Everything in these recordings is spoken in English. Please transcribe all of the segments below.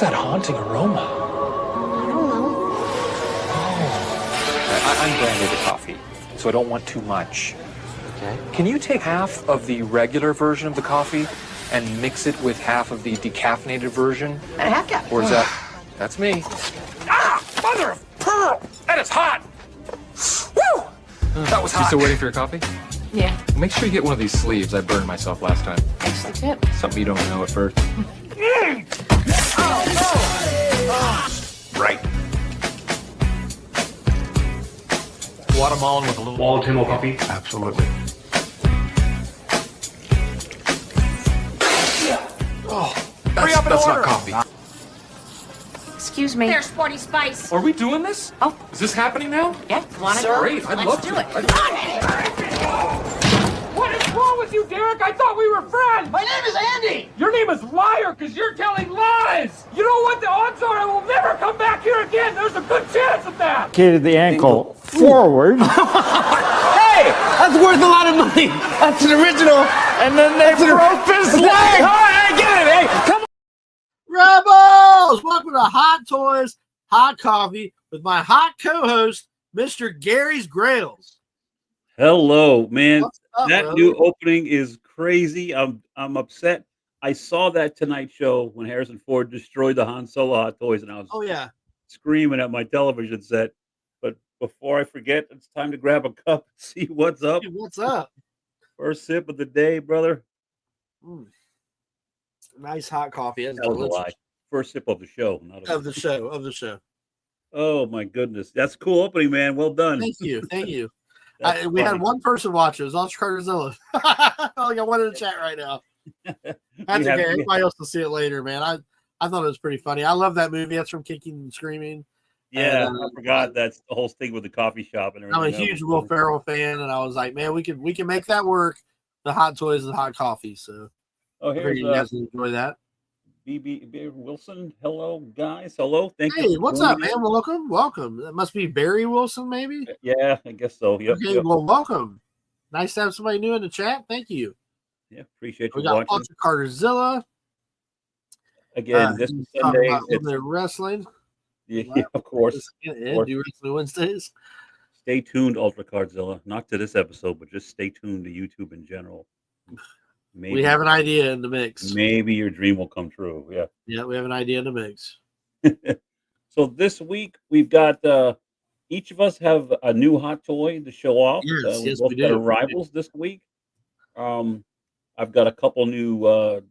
that haunting aroma? I don't know. Oh. I'm branded the coffee, so I don't want too much. Okay. Can you take half of the regular version of the coffee and mix it with half of the decaffeinated version? And a half cap. Or is that... That's me. Ah! Mother of pearl! That is hot! Woo! That was hot. You still waiting for your coffee? Yeah. Make sure you get one of these sleeves. I burned myself last time. Thanks for the tip. Something you don't know at first. Right. Guatemalan with a little Guatemalan coffee. Absolutely. Oh, that's not coffee. Excuse me. There's Sporty Spice. Are we doing this? Oh. Is this happening now? Yeah, want to Great, I'd Let's love do to. it. What is wrong with you, Derek? I thought we were friends. My name is Andy. Your name is Liar because you're telling lies. You know what? The odds are I will never come back here again. There's a good chance of that. Located the ankle forward. Hey, that's worth a lot of money. That's an original. And then they broke his leg. I get it. Hey, come on. Rebels! Welcome to Hot Toys, Hot Coffee with my hot co-host, Mr. Gary's Grails. Hello, man. What's up, That brother? new opening is crazy. I'm upset. I saw that Tonight Show when Harrison Ford destroyed the Han Solo Hot Toys, and I was Oh, yeah. screaming at my television set. But before I forget, it's time to grab a cup and see what's up. Hey, what's up? First sip of the day, brother. Mm. Nice hot coffee. That's That was a delicious. lie. First sip of the show, not Of the show. Oh my goodness, that's a cool opening, man. Well done. Thank you. That's We had funny. one person watch it. It was Oscar Carzilla. I only got one in the chat right now. That's We okay. have- Everybody else will see it later, man. I thought it was pretty funny. I love that movie. That's from Kicking and Screaming. Yeah, And, I forgot that's the whole thing with the coffee shop and I'm everything. a huge Will Ferrell fan, and I was like, man, we can make that work. The hot toys and hot coffee. So Oh, I figured here's you guys will enjoy that. BB Wilson. Hello, guys. Hello. Thank you. Hey, for what's up, joining man? Welcome. That must be Barry Wilson, maybe. us. Yeah, I guess so. Yep. Okay, Yep. well, welcome. Nice to have somebody new in the chat. Thank you. Yeah, appreciate We you got watching. Oscar Carterzilla. Again, this he's is talking Sunday. about a little It's, bit of wrestling. yeah, of course. Yeah, course. do Wrestling Wednesdays. Stay tuned, Ultra Cardzilla. Not to this episode, but just stay tuned to YouTube in general. Maybe, We have an idea in the mix. Maybe your dream will come true. Yeah. Yeah, we have an idea in the mix. So this week we've got each of us have a new hot toy to show off. Yes, We yes, both we got do. arrivals this week. I've got a couple new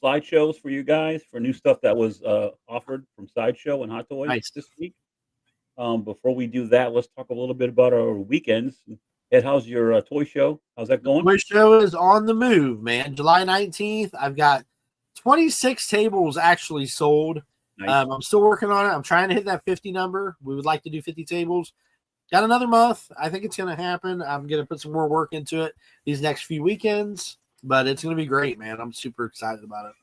slideshows for you guys for new stuff that was offered from Sideshow and Hot Toys Nice. this week. Before we do that, let's talk a little bit about our weekends. Ed, how's your toy show? How's that going? Toy show is on the move, man. July 19th. I've got 26 tables actually sold. Nice. I'm still working on it. I'm trying to hit that 50 number. We would like to do 50 tables. Got another month. I think it's going to happen. I'm going to put some more work into it these next few weekends, but it's going to be great, man. I'm super excited about it.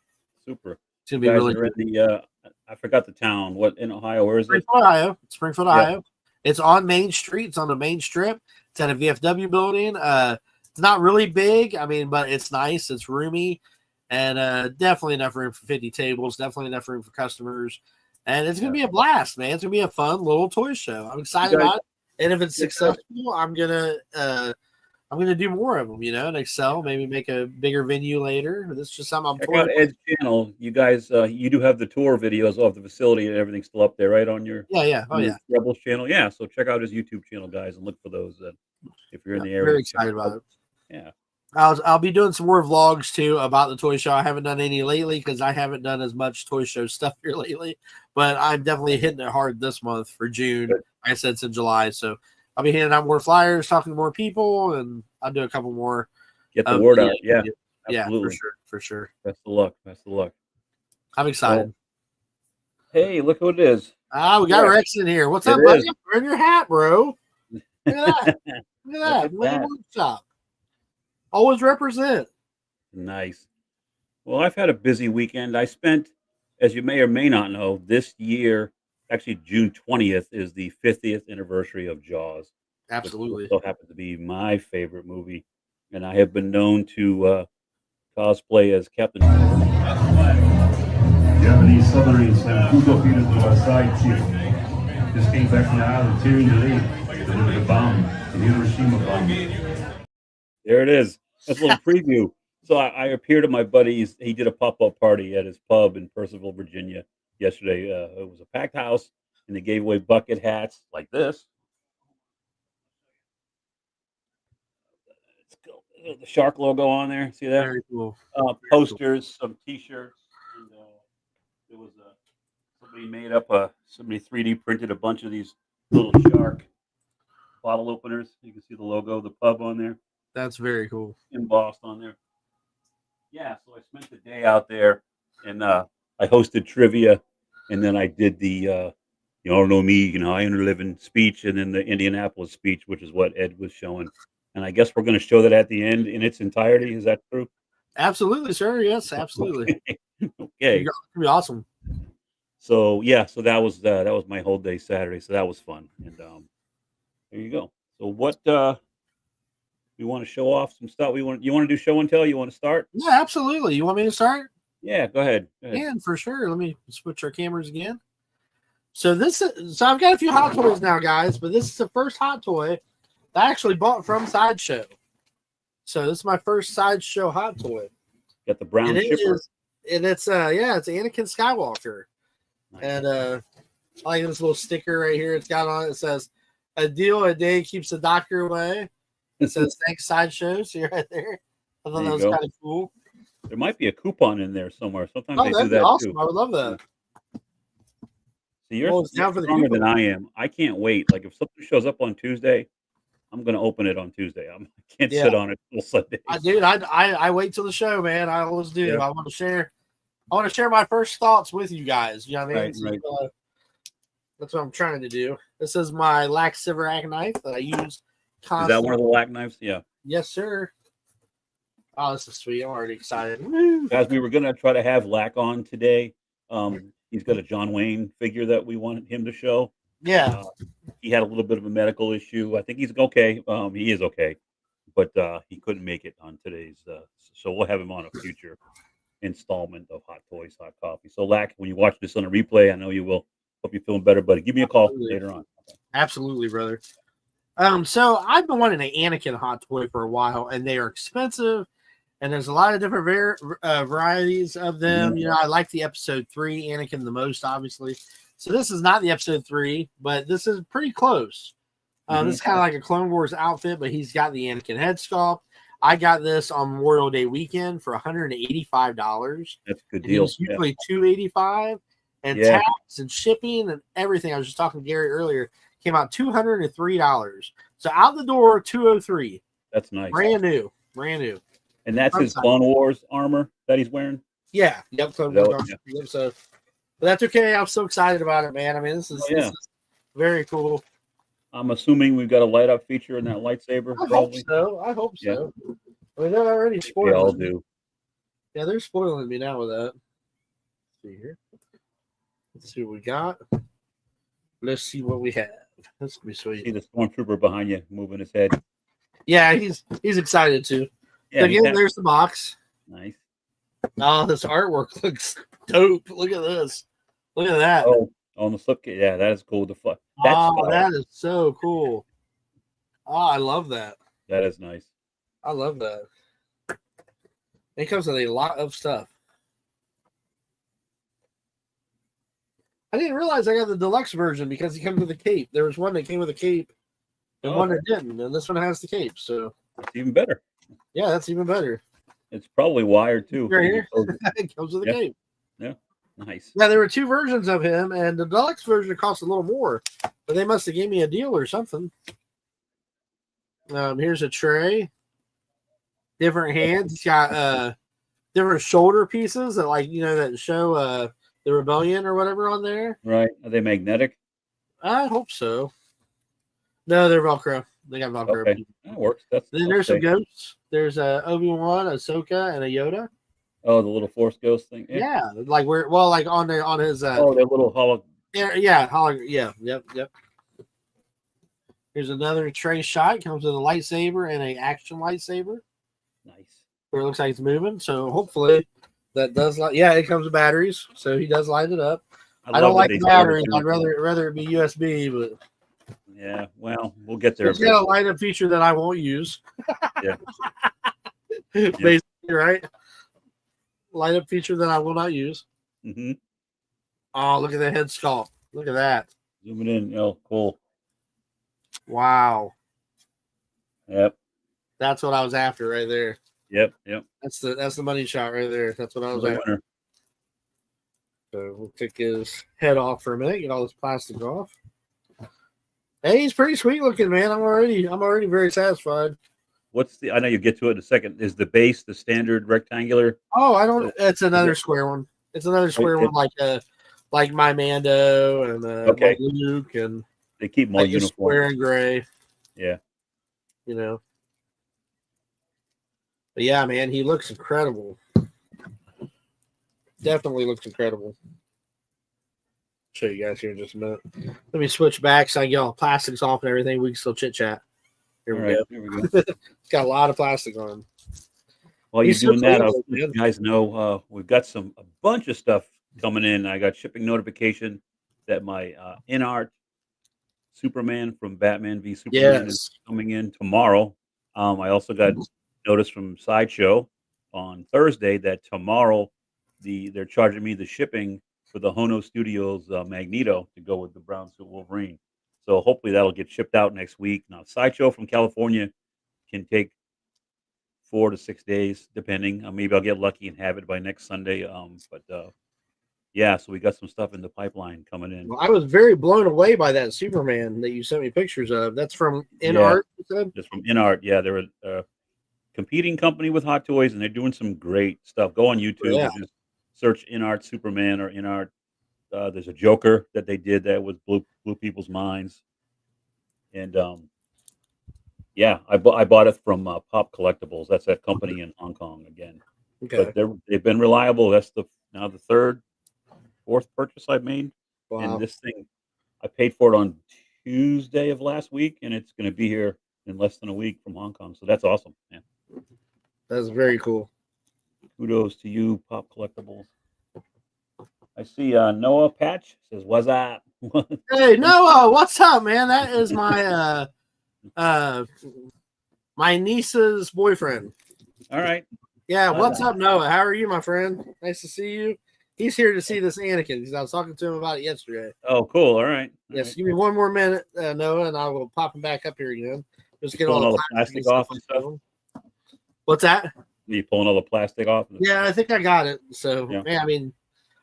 Super. It's going to You be guys really are good. in the I forgot the town. What in Ohio? Where is it? Springfield, Ohio. Springfield, Yeah. Ohio. It's on Main Street. It's on the main strip. It's at a VFW building. It's not really big. I mean, but it's nice. It's roomy, and definitely enough room for 50 tables. Definitely enough room for customers, and it's gonna be a blast, man. It's gonna be a fun little toy show. I'm excited You guys- about it. And if it's successful, I'm gonna do more of them. And excel. Maybe make a bigger venue later. This is just something I'm Check out toying with. Ed's channel. You guys, you do have the tour videos of the facility and everything's still up there, right? On your Yeah. Oh your yeah. Rebels channel. Yeah. So check out his YouTube channel, guys, and look for those if you're in the I'm area. very excited about it. Yeah. I'll be doing some more vlogs too about the toy show. I haven't done any lately because I haven't done as much toy show stuff here lately, but I'm definitely hitting it hard this month for June. Good. Like I said, it's in July, so I'll be handing out more flyers, talking to more people, and I'll do a couple more. Get the word out. Yeah, Yeah. Absolutely. for sure. Best of luck. Best of luck. I'm excited. Hey, look who it is. We got Yeah. Rex in here. What's It up, buddy? is. Wearing your hat, bro. Look at that. Look at Look that. at Wayne that. Workshop. Always represent. Nice. Well, I've had a busy weekend. I spent, as you may or may not know, this year, actually June 20th, is the 50th anniversary of Jaws. Which Absolutely. so happens to be my favorite movie. And I have been known to cosplay as Captain. Japanese submarine slammed two torpedoes into our side chief. Just came back from the island tearing the lead. Delivered a bomb, the Hiroshima bomb. There it is. That's a little preview. So I appeared at my buddy's. He did a pop-up party at his pub in Percival, Virginia yesterday. It was a packed house, and they gave away bucket hats like this. The shark logo on there. See that? Very cool. Posters, some T-shirts, and there was somebody made up somebody 3D printed a bunch of these little shark bottle openers. You can see the logo of the pub on there, That's very cool. embossed on there. Yeah, so I spent the day out there, and I hosted trivia, and then I did the you all know me, I earn a living speech, and then the Indianapolis speech, which is what Ed was showing. And I guess we're going to show that at the end in its entirety. Is that true? Absolutely, sir. Yes, absolutely. Okay. It's gonna be awesome. So yeah, so that was my whole day Saturday. So that was fun. And there you go. So what we want to show off some stuff. You want to do show and tell? You want to start? Yeah, absolutely. You want me to start? Yeah, go ahead. Yeah, for sure. Let me switch our cameras again. So I've got a few hot toys now, guys, but this is the first hot toy that I actually bought from Sideshow. So this is my first Sideshow hot toy. Got the brown And shipper. it's Anakin Skywalker. Nice. And I like this little sticker right here. It's got on it. It says, "A deal a day keeps the doctor away." It says, "Thanks, Sideshow." See right there. I thought There that you was go. kind of cool. There might be a coupon in there somewhere. Sometimes Oh, they do that'd be that awesome. too. I would love that. So you're Well, it's down for the stronger than coupon. I am. I can't wait. Like if something shows up on Tuesday, I'm going to open it on Tuesday. I can't sit on it till Sunday. I wait till the show, man. I always do. Yeah. I want to share my first thoughts with you guys. You know what I mean? Right. That's what I'm trying to do. This is my Lac Siverac knife that I use constantly. Is that one of the lac knives? Yeah. Yes, sir. Oh, this is sweet. I'm already excited. Woo. Guys, we were going to try to have Lac on today. He's got a John Wayne figure that we wanted him to show. Yeah. He had a little bit of a medical issue. I think he's okay. He is okay, but he couldn't make it on today's. So we'll have him on a future installment of Hot Toys, Hot Coffee. So Lac, when you watch this on a replay, I know you will. Hope you're feeling better, buddy. Give me a call later on. Absolutely, brother. So I've been wanting an Anakin hot toy for a while, and they are expensive. And there's a lot of different varieties of them. Mhm. You know, I like the episode 3 Anakin the most, obviously. So this is not the episode 3, but this is pretty close. This is kind of like a Clone Wars outfit, but he's got the Anakin head sculpt. I got this on Memorial Day weekend for $185. That's a good And deal. it's usually $285, and Yeah. tax and shipping and everything. I was just talking to Gary earlier. Came out $203. So out the door, $203. That's nice. Brand new. And that's his Outside. Clone Wars armor that he's wearing. Yeah. Yep. So, so, but that's okay. I'm so excited about it, man. I mean, this is very cool. I'm assuming we've got a light up feature in that lightsaber. I probably. hope so. I mean, they're already spoiling. They all do. Yeah, they're spoiling me now with that. Let's see here. Let's see what we got. Let's see what we have. That's gonna be sweet. See the stormtrooper behind you moving his head. Yeah, he's excited too. Yeah, So again, there's the box. Nice. Oh, this artwork looks dope. Look at this. Look at that. Oh, on the slipcase. Yeah, that is cool. That is so cool. Oh, I love that. That is nice. I love that. It comes with a lot of stuff. I didn't realize I got the deluxe version because he comes with a cape. There was one that came with a cape and one that didn't, and this one has the cape. So it's even better. Yeah, that's even better. It's probably wired too. Right here. It comes with a cape. Yeah, nice. Yeah, there were two versions of him, and the deluxe version cost a little more, but they must have gave me a deal or something. Here's a tray. Different hands. He's got different shoulder pieces that, like, that show the rebellion or whatever on there. Right? Are they magnetic? I hope so. No, they're Velcro. They got Velcro. Okay, that works. Then there's some ghosts. There's Obi-Wan, Ahsoka, and a Yoda. Oh, the little Force ghost thing. Yeah, like on his. Oh, their little hollow. Yeah. Yep. Here's another tray shot. Comes with a lightsaber and an action lightsaber. Nice. Where it looks like it's moving. So hopefully That does light. Yeah, it comes with batteries, so he does light it up. I don't love that like they the batteries. started I'd doing- rather it be USB, but Yeah, well, we'll get there. it's got a light up feature that I won't use. Yeah. Basically, right? Light up feature that I will not use. Mm-hmm. Oh, look at the head sculpt. Look at that. Zooming in. Oh, cool. Wow. Yep. That's what I was after right there. Yep. That's the money shot right there. That's what I was after. Winner. So we'll take his head off for a minute, get all this plastic off. Hey, he's pretty sweet looking, man. I'm already very satisfied. What's the? I know you get to it in a second. Is the base the standard rectangular? Oh, I don't. It's another square one. It's another square one, like my Mando and my Luke, and They keep them all like the square uniform. and gray. Yeah. You know. But yeah, man, he looks incredible. Definitely looks incredible. Show you guys here in just a minute. Let me switch back so I can get all the plastics off and everything. We can still chit chat. Here All we right, go. here we go. It's got a lot of plastic on. While you're He's so doing that, I'll playful, let man. you guys know we've got a bunch of stuff coming in. I got shipping notification that my InArt Superman from Batman v Superman is coming in tomorrow. I also got notice from Sideshow on Thursday that tomorrow they're charging me the shipping for the Hono Studios Magneto to go with the brown suit Wolverine. So hopefully that'll get shipped out next week. Now Sideshow from California can take 4 to 6 days, depending. Maybe I'll get lucky and have it by next Sunday. Yeah, so we got some stuff in the pipeline coming in. Well, I was very blown away by that Superman that you sent me pictures of. That's from InArt, you said? Just from InArt. Yeah, they're a competing company with Hot Toys, and they're doing some great stuff. Go on YouTube and just search InArt Superman or InArt. There's a Joker that they did that was blew people's minds. And yeah, I bought it from Pop Collectibles. That's that company in Hong Kong again. Okay. But they've been reliable. That's now the third, fourth purchase I've made. Wow. And this thing, I paid for it on Tuesday of last week, and it's going to be here in less than a week from Hong Kong. So that's awesome, man. That's very cool. Kudos to you, Pop Collectibles. I see Noah Patch says, "What's up?" Hey, Noah, what's up, man? That is my my niece's boyfriend. All right. Yeah, what's up, Noah? How are you, my friend? Nice to see you. He's here to see this Anakin because I was talking to him about it yesterday. Oh, cool. All right. Yes, give me one more minute, Noah, and I will pop him back up here again. Just get Pulling all all the the plastic off and stuff. What's that? You pulling all the plastic off? Yeah, I think I got it. So, Yeah. I mean,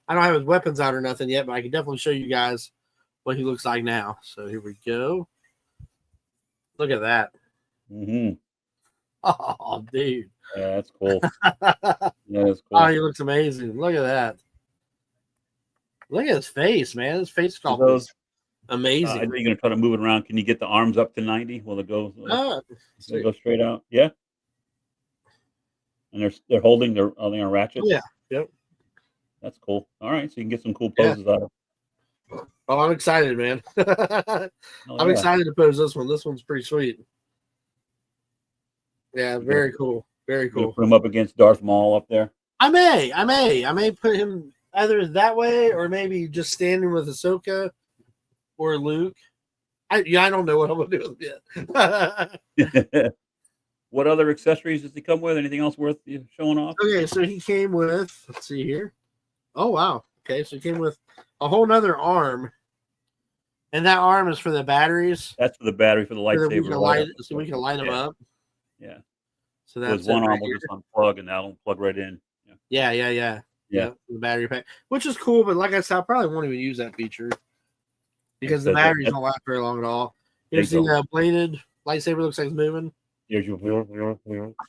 I don't have his weapons out or nothing yet, but I can definitely show you guys what he looks like now. So here we go. Look at that. Mm-hmm. Oh, dude. Yeah, that's cool. Yeah, that's cool. Oh, he looks amazing. Look at that. Look at his face, man. His face sculpt those- is amazing. I know you're gonna try to move it around. Can you get the arms up to 90? Will it go? Will it go straight out? Yeah. And they're holding their are they on ratchets? Yeah. Yep. That's cool. All right, so you can get some cool poses out of. Oh, I'm excited, man. Oh, I'm yeah. excited to pose this one. This one's pretty sweet. Yeah, very cool. Very You gonna cool. put him up against Darth Maul up there. I may put him either that way or maybe just standing with Ahsoka or Luke. I don't know what I'm gonna do with it yet. What other accessories does he come with? Anything else worth you showing off? Okay, so he came with, let's see here. Oh wow. Okay, so he came with a whole nother arm. And that arm is for the batteries. That's for the battery for the So that lightsaber. we can light them up. Yeah. So There's that's one it arm right will here. just unplug and that'll plug right in. Yeah. Yeah. The battery pack, which is cool, but like I said, I probably won't even use that feature because the That- batteries that- don't last very long at all. There Here's you the bladed lightsaber, looks like it's moving, Here's your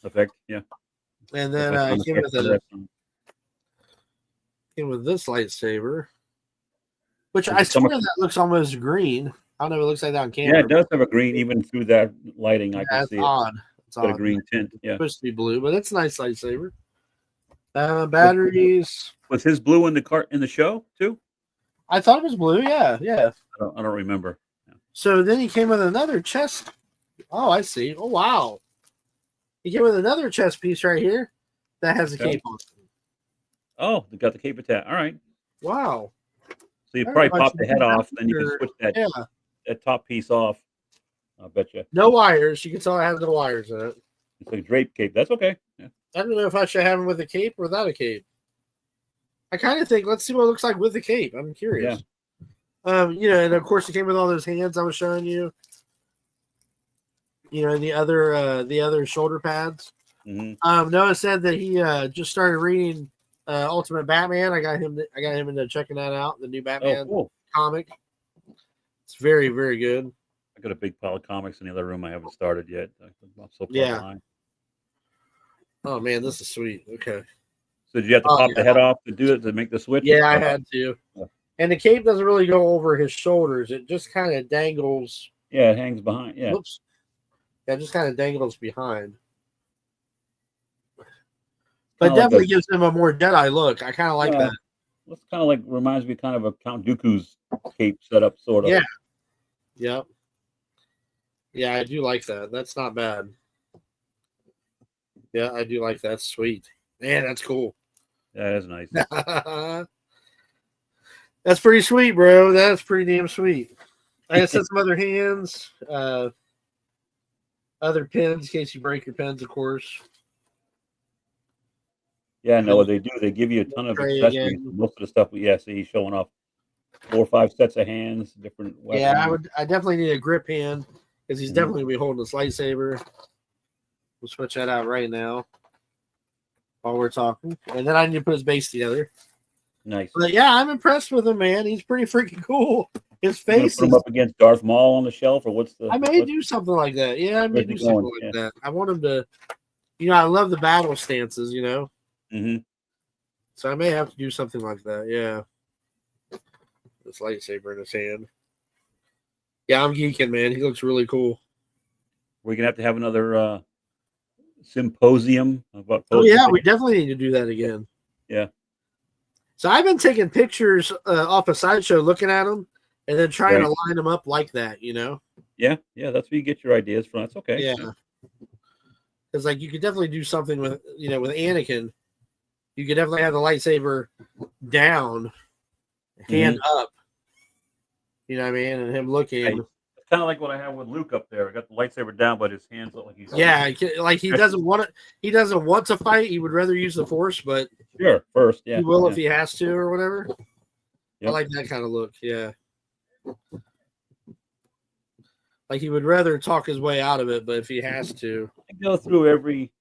effect. Yeah. and then Effect came on with effect. this lightsaber, which Does I it come swear that looks almost green. I don't know if it looks like that on camera. Yeah, it does have a green even through that lighting. I Yeah, can it's see it. odd. It's Got a odd. green tint. Yeah. It's supposed to be blue, but it's a nice lightsaber. Batteries. Was his blue in the show too? I thought it was blue. Yeah. I don't remember. So then he came with another chest. Oh, I see. Oh, wow. He came with another chest piece right here that has a Okay. cape on it. Oh, they got the cape attack. All right. Wow. So you I don't probably know if I pop should the do head that off, then you can or- switch that Yeah. that top piece off. I bet you. No wires. You can tell I have no wires in it. It's like a drape cape. That's okay. Yeah. I don't know if I should have him with a cape or without a cape. I kind of think let's see what it looks like with the cape. I'm curious. And of course it came with all those hands I was showing you. And the other shoulder pads. Mm-hmm. Noah said that he just started reading Ultimate Batman. I got him into checking that out, the new Batman cool. comic. It's very, very good. I got a big pile of comics in the other room. I haven't started yet. I'm so far behind. Oh man, this is sweet. Okay. So did you have to pop the head off to do it to make the switch? Yeah, I had to. Yeah. And the cape doesn't really go over his shoulders. It just kind of dangles. Yeah, it hangs behind. Yeah. Whoops. Yeah, it just kind of dangles behind. But Kinda definitely like gives him a more Jedi look. I kind of like that. It's kind of like reminds me kind of a Count Dooku's cape setup, sort of. Yeah. Yep. Yeah, I do like that. That's not bad. Yeah, I do like that. Sweet. Man, that's cool. Yeah, that's nice. That's pretty sweet, bro. That's pretty damn sweet. I got some other hands, other pins in case you break your pins, of course. Yeah, no, what they do, they give you a ton of Tray accessories. again. Most of the stuff, see, he's showing off 4 or 5 sets of hands, different weapons. Yeah, I definitely need a grip hand because he's definitely gonna be holding his lightsaber. We'll switch that out right now while we're talking, and then I need to put his base together. Nice. But yeah, I'm impressed with him, man. He's pretty freaking cool. His You gonna face put him is. up against Darth Maul on the shelf, or what's the? I may do something like that. Yeah, I may Where's do he something going? like that. I want him to. I love the battle stances. Mm-hmm. So I may have to do something like that. Yeah. This lightsaber in his hand. Yeah, I'm geeking, man. He looks really cool. We're gonna have to have another symposium about. Oh yeah, we definitely need to do that again. Yeah. So I've been taking pictures off a Sideshow, looking at them, and then trying to line them up like that. Yeah, that's where you get your ideas from. That's okay. Yeah. Because you could definitely do something with with Anakin. You could definitely have the lightsaber down, hand up. You know what I mean? And him looking. It's kind of like what I have with Luke up there. I got the lightsaber down, but his hands look like he's. Yeah, like he doesn't want it. He doesn't want to fight. He would rather use the Force, but sure, first, yeah, he will if he has to or whatever. Yep. I like that kind of look. Yeah. Like he would rather talk his way out of it, but if he has to. I go through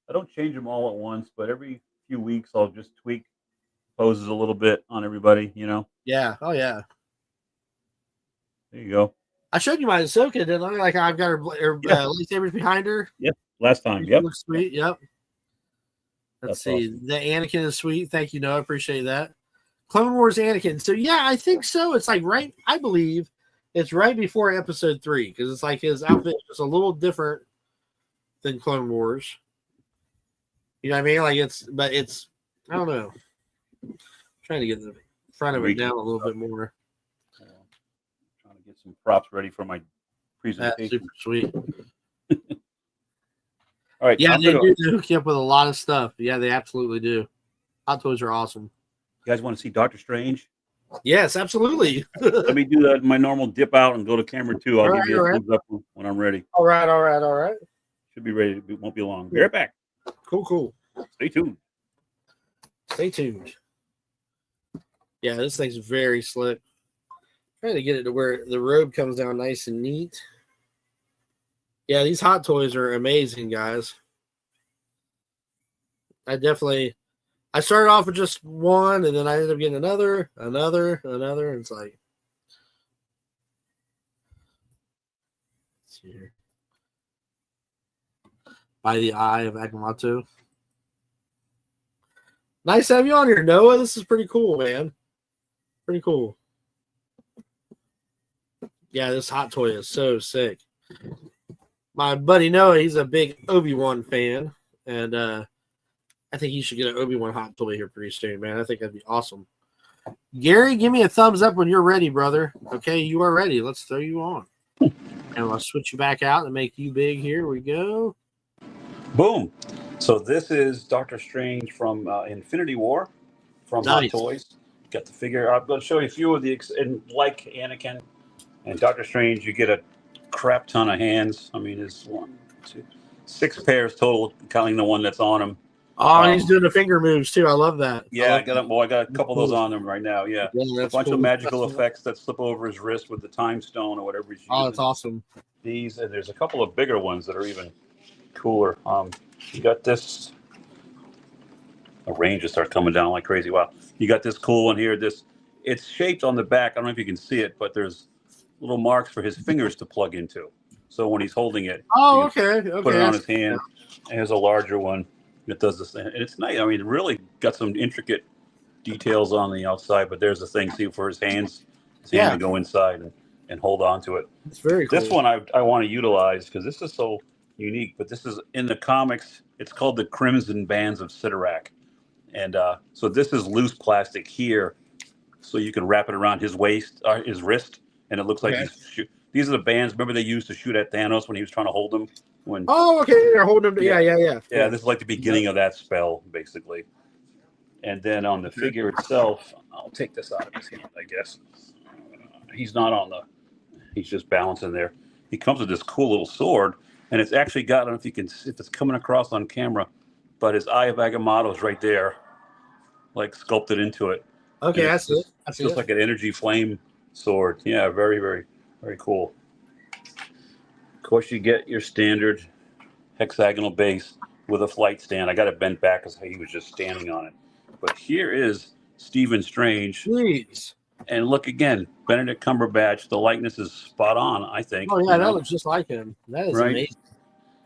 I don't change them all at once, but every few weeks I'll just tweak poses a little bit on everybody, Yeah. Oh, yeah. There you go. I showed you my Ahsoka, didn't I? Like I've got her lightsabers behind her. Yep. Last time. Yep. Looks sweet. Yep. Let's That's see. awesome. The Anakin is sweet. Thank you, Noah. I appreciate that. Clone Wars Anakin. So yeah, I think so. It's like I believe it's right before episode 3 because it's like his outfit is a little different than Clone Wars. You know what I mean? Like it's I don't know. I'm trying to get the front of it down a little bit more. Trying to get some props ready for my That's presentation. super sweet. All right. Yeah, I'm they gonna- do hook you up with a lot of stuff. Yeah, they absolutely do. Hot toys are awesome. You guys want to see Doctor Strange? Yes, absolutely. Let me do my normal dip out and go to camera 2. I'll All give you right, a thumbs up when I'm ready. All right. Should be ready. It won't be long. Be right back. Cool. Stay tuned. Stay tuned. Yeah, this thing's very slick. Trying to get it to where the robe comes down nice and neat. Yeah, these Hot Toys are amazing, guys. I started off with just one, and then I ended up getting another. And it's like, let's see here. By the Eye of Agamotto. Nice to have you on here, Noah. This is pretty cool, man. Pretty cool. Yeah, this Hot Toy is so sick. My buddy Noah, he's a big Obi-Wan fan, and I think he should get an Obi-Wan Hot Toy here pretty soon, man. I think that'd be awesome. Gary, give me a thumbs up when you're ready, brother. Okay, you are ready. Let's throw you on. And I'll switch you back out and make you big. Here we go. Boom. So this is Doctor Strange from Infinity War from Nice. Hot Toys. Got the figure. I'm going to show you a few of the and like Anakin and Doctor Strange. You get a crap ton of hands. I mean, it's 1, 2, 6 pairs total, counting the one that's on him. Oh, he's doing the finger moves too. I love that. Yeah, I got them. Well, I got a couple of those on them right now. Yeah, Yeah, a that's bunch cool. of magical effects that slip over his wrist with the time stone or whatever he's using. Oh, that's awesome. These, and there's a couple of bigger ones that are even cooler. You got this. A range just starts coming down like crazy. Wow, you got this cool one here. It's shaped on the back. I don't know if you can see it, but there's little marks for his fingers to plug into. So when he's holding it, Oh, you can okay. put it on his hand. And there's a larger one that does this thing. And it's nice. I mean, it really got some intricate details on the outside, but there's a thing, see, for his hand to go inside and hold on to it. It's very cool. This one I want to utilize because this is so unique, but this is in the comics. It's called the Crimson Bands of Sidorak. And so this is loose plastic here, so you can wrap it around his waist, his wrist, and it looks like these are the bands. Remember they used to shoot at Thanos when he was trying to hold them? Oh, okay. They're holding him. Yeah. Yeah, this is like the beginning of that spell, basically. And then on the figure itself, I'll take this out of his hand, I guess. He's not on he's just balancing there. He comes with this cool little sword, and it's actually got, I don't know if it's coming across on camera, but his Eye of Agamotto is right there, like sculpted into it. Okay, that's it. It's just like an energy flame sword. Yeah, very, very, very cool. Of course, you get your standard hexagonal base with a flight stand. I got it bent back because he was just standing on it. But here is Stephen Strange. Jeez. And look again, Benedict Cumberbatch. The likeness is spot on, I think. Oh, yeah, that looks just like him. That is amazing.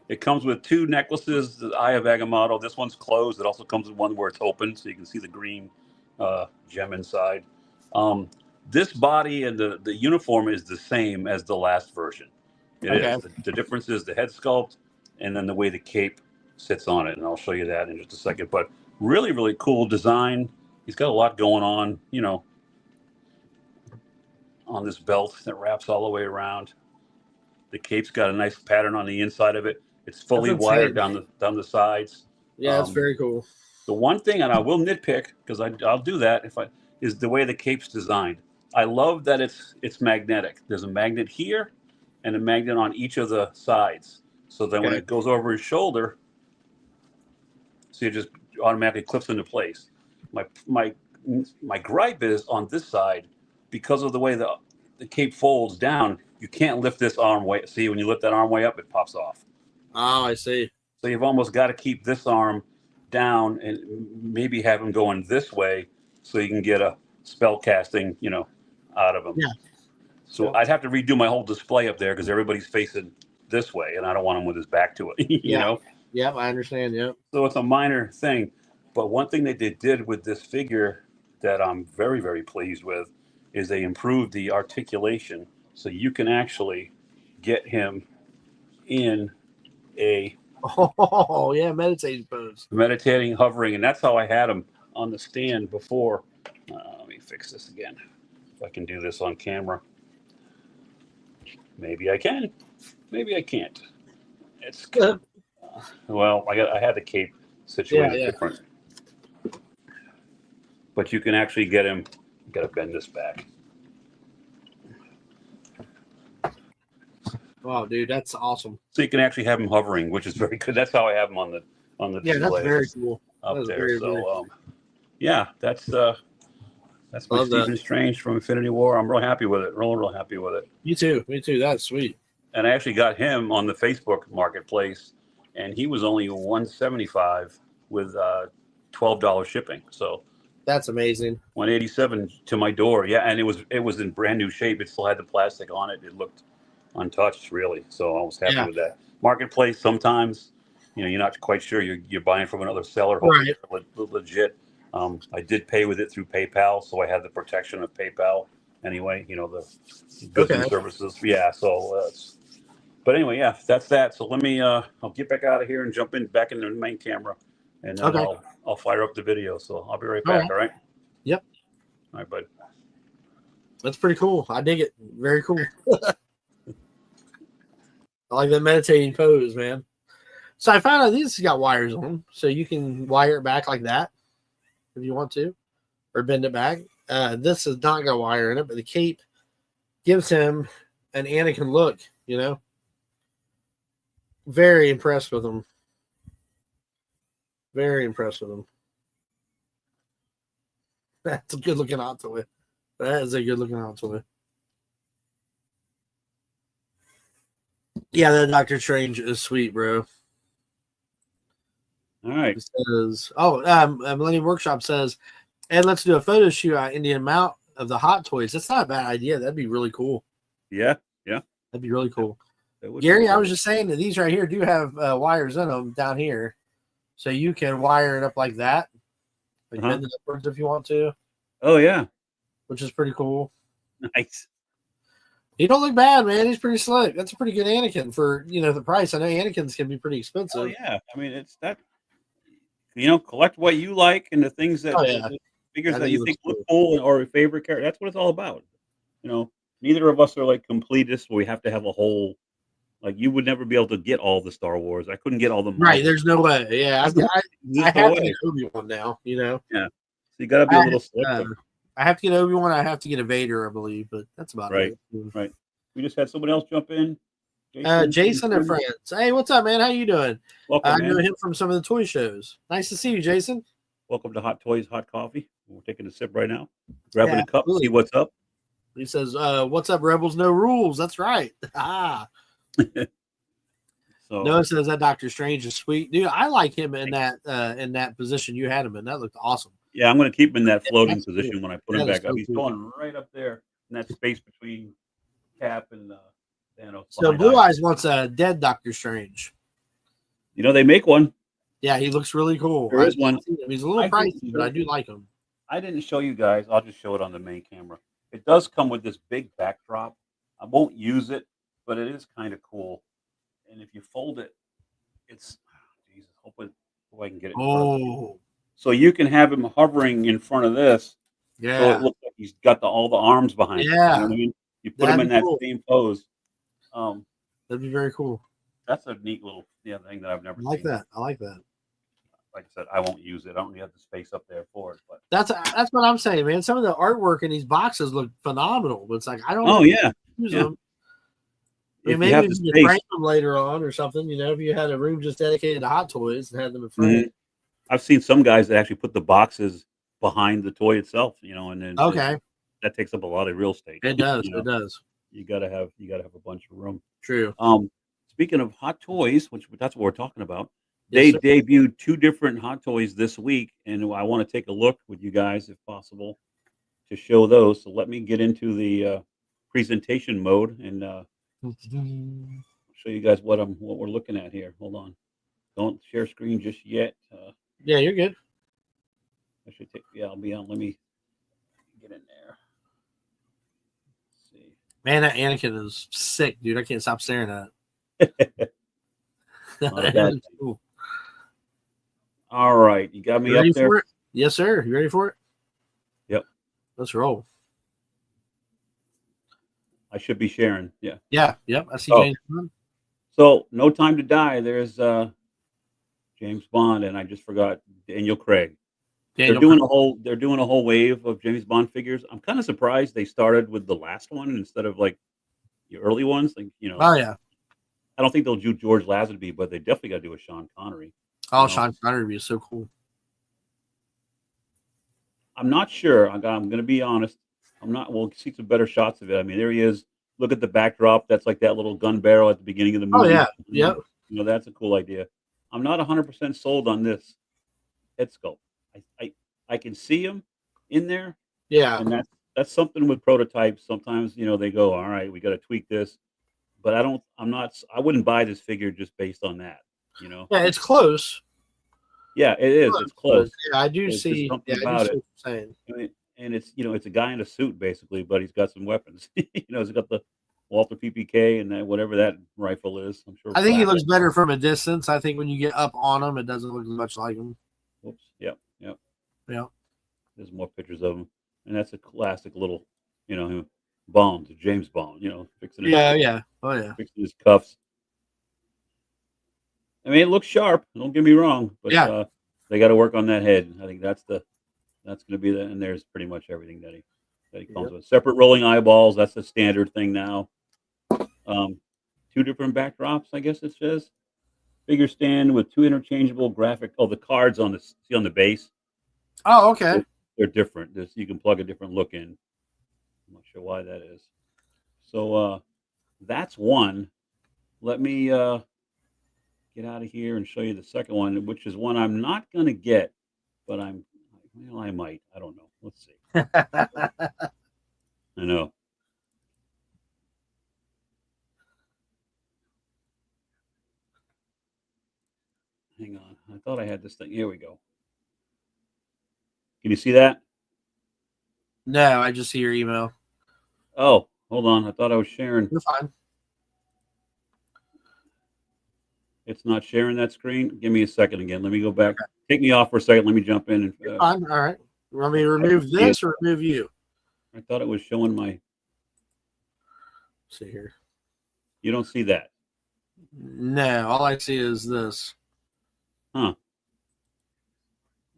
It comes with 2 necklaces, the Eye of Agamotto. This one's closed. It also comes with one where it's open, so you can see the green gem inside. This body and the uniform is the same as the last version. It is. The difference is the head sculpt and then the way the cape sits on it. And I'll show you that in just a second. But really, really cool design. He's got a lot going on, on this belt that wraps all the way around. The cape's got a nice pattern on the inside of it. It's fully wired down the sides. Yeah, that's very cool. The one thing, and I will nitpick because I'll do that is the way the cape's designed. I love that it's magnetic. There's a magnet here and a magnet on each of the sides. So then when it goes over his shoulder, it just automatically clips into place. My gripe is on this side, because of the way the cape folds down, you can't lift this arm way. See, when you lift that arm way up, it pops off. Oh, I see. So you've almost got to keep this arm down and maybe have him going this way so you can get a spell casting, out of him. Yeah. So I'd have to redo my whole display up there because everybody's facing this way, and I don't want him with his back to it. You know. Yep, I understand. Yep. So it's a minor thing, but one thing that they did with this figure that I'm very, very pleased with is they improved the articulation, so you can actually get him in a meditating, hovering, and that's how I had him on the stand before. Let me fix this again. If I can do this on camera, maybe I can, maybe I can't. It's good. Well, I had the cape situated different, but you can actually get him. You got to bend this back. Wow, dude, that's awesome. So you can actually have him hovering, which is very good. That's how I have him on the display. That's very cool. Up That's there. very, So very cool. that's my Stephen Strange from Infinity War. I'm real happy with it. Real happy with it. Me too. That's sweet. And I actually got him on the Facebook Marketplace, and he was only $175 with $12 shipping. So that's amazing. $187 to my door. Yeah, and it was in brand new shape. It still had the plastic on it. It looked untouched, really. So I was happy with that. Marketplace, sometimes you're not quite sure you're buying from another seller. Right. Legit. I did pay with it through PayPal, so I had the protection of PayPal anyway. The goods and services. Yeah. So but anyway, yeah, that's that. So let me I'll get back out of here and jump back into the main camera, and then I'll fire up the video. So I'll be right back. All right. Yep. All right, bud. That's pretty cool. I dig it. Very cool. I like the meditating pose, man. So I found out this has got wires on them, so you can wire it back like that if you want to. or bend it back. This has not got wire in it, but the cape gives him an Anakin look, you know. Very impressed with him. Very impressed with him. That's a good looking Hot Toy. That is a good looking Hot Toy. Yeah, that Doctor Strange is sweet, bro. All right. It says, Millennium Workshop says, and let's do a photo shoot at Indian Mount of the Hot Toys. That's not a bad idea. That'd be really cool. Yeah. That'd be really cool. That Gary, be I cool. was just saying that these right here do have wires in them down here. So you can wire it up like that. Like bend it upwards if you want to, Oh yeah. which is pretty cool. Nice. He don't look bad, man. He's pretty slick. That's a pretty good Anakin for, the price. I know Anakins can be pretty expensive. Oh yeah. I mean, it's that. Collect what you like and the things that the figures I that think you it think looks look cool or your favorite character. That's what it's all about. Neither of us are like completists where we have to have a whole. Like you would never be able to get all the Star Wars. I couldn't get all the Right. There's no way. Yeah. I There's have no to way. get Obi-Wan now, Yeah. So you got to be a little selective. I have to get Obi-Wan. I have to get a Vader, I believe, but that's about Right. it. Right. We just had someone else jump in. Jason and friends. Hey, what's up, man? How you doing? Welcome, I man. know him from some of the toy shows. Nice to see you, Jason. Welcome to Hot Toys, Hot Coffee. We're taking a sip right now. Grabbing Yeah, a cup, absolutely. see what's up. He says, "What's up, Rebels? No rules." That's right. So Noah says that Doctor Strange is sweet, dude. I like him in that position you had him in. That looked awesome. yeah, I'm going to keep him in that floating That's position cool. when I put him That is back up. so He's cool. going right up there in that space between Cap and Thanos. So behind Blue Iron. Eyes wants a dead Doctor Strange. They make one. Yeah, he looks really cool. There is one. He's a little I pricey, think- but I do like him. I didn't show you guys. I'll just show it on the main camera. It does come with this big backdrop. I won't use it, but it is kind of cool. And if you fold it, it's Jesus. Hope I can get it. in front of you. Oh, So you can have him hovering in front of this. So yeah. it looks like he's got all the arms behind him. Yeah. You know what I mean? You put him That'd in be that cool. same pose. That'd be very cool. That's a neat little thing that I've never I like seen. that. I like that. Like I said, I won't use it. I don't really have the space up there for it. But That's what I'm saying, man. Some of the artwork in these boxes look phenomenal, but it's like I don't. oh yeah, use yeah. them. I mean, if you maybe have if the you could space, frame them later on or something. If you had a room just dedicated to Hot Toys and had them in frame. Mhm. I've seen some guys that actually put the boxes behind the toy itself. And then Okay, that takes up a lot of real estate. it does. You know, It does. you gotta have a bunch of room. True. Speaking of Hot Toys, which that's what we're talking about, Yes, they sir. debuted 2 different Hot Toys this week, and I want to take a look with you guys, if possible, to show those. So let me get into the presentation mode and show you guys what we're looking at here. Hold on, don't share screen just yet. Yeah, you're good. I should take. Yeah, I'll be on. Let me get in there. Let's see. Man, that Anakin is sick, dude. I can't stop staring at it. Not a bad That thing. is cool. All right, you got me You ready up there. for it? Yes, sir. You ready for it? Yep. Let's roll. I should be sharing. Yeah. Yeah. Yep. I see Oh. James Bond. So, No Time to Die. There's James Bond, and I just forgot Daniel Craig. Daniel They're doing a whole wave of James Bond figures. I'm kind of surprised they started with the last one instead of like the early ones. Like Oh yeah. I don't think they'll do George Lazenby, but they definitely got to do a Sean Connery. Oh, No. Sean Connery is so cool. I'm not sure. I'm going to be honest. I'm not. We'll see some better shots of it. I mean, there he is. Look at the backdrop. That's like that little gun barrel at the beginning of the movie. Oh yeah. Yep. That's a cool idea. I'm not 100% sold on this head sculpt. I can see him in there, Yeah. and that's something with prototypes. Sometimes they go, all right, we got to tweak this, but I wouldn't buy this figure just based on that. Yeah. It's close. Yeah, it is. It's close. Yeah, I do There's just see. something Yeah, I about do see it. what you're saying. I mean, and it's a guy in a suit basically, but he's got some weapons. He's got the Walther PPK and that whatever that rifle is. I'm sure. I think he black. looks better from a distance. I think when you get up on him, it doesn't look as much like him. Whoops. Yep. Yeah. There's more pictures of him, and that's a classic little, Bond, James Bond. Fixing his, Yeah. Oh yeah. fixing his cuffs. I mean, it looks sharp. Don't get me wrong, but Yeah. they got to work on that head. I think that's the That's going to be and there's pretty much everything that he comes with. Separate rolling eyeballs. That's a standard thing now. 2 different backdrops, I guess it says. Figure stand with 2 interchangeable graphic. Oh, the cards on the base. Oh, okay. They're different. You can plug a different look in. I'm not sure why that is. So that's one. Let me get out of here and show you the second one, which is one I'm not going to get, but I might. I don't know. Let's see. I know. Hang on. I thought I had this thing. Here we go. Can you see that? No, I just see your email. Oh, hold on. I thought I was sharing. You're fine. It's not sharing that screen. Give me a second again. Let me go back. Take me off for a second. Let me jump in. You're fine. All right. You want me to remove this or remove you? I thought it was showing my. Let's see here. You don't see that. No, all I see is this. Huh.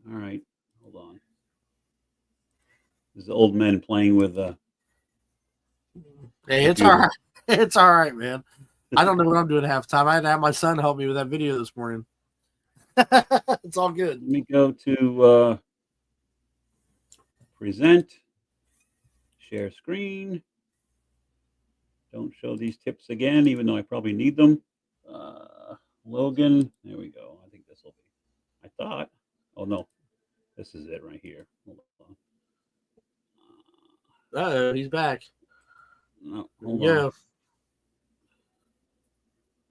All right. Hold on. There's the old men playing with. Hey, it's all right. It's all right, man. I don't know what I'm doing at halftime. I had to have my son help me with that video this morning. It's all good. Let me go to present, share screen. Don't show these tips again, even though I probably need them. Logan, there we go. I think this will be. I thought. Oh no, this is it right here. Hold on. Uh-oh, he's back. No, hold Yeah. on.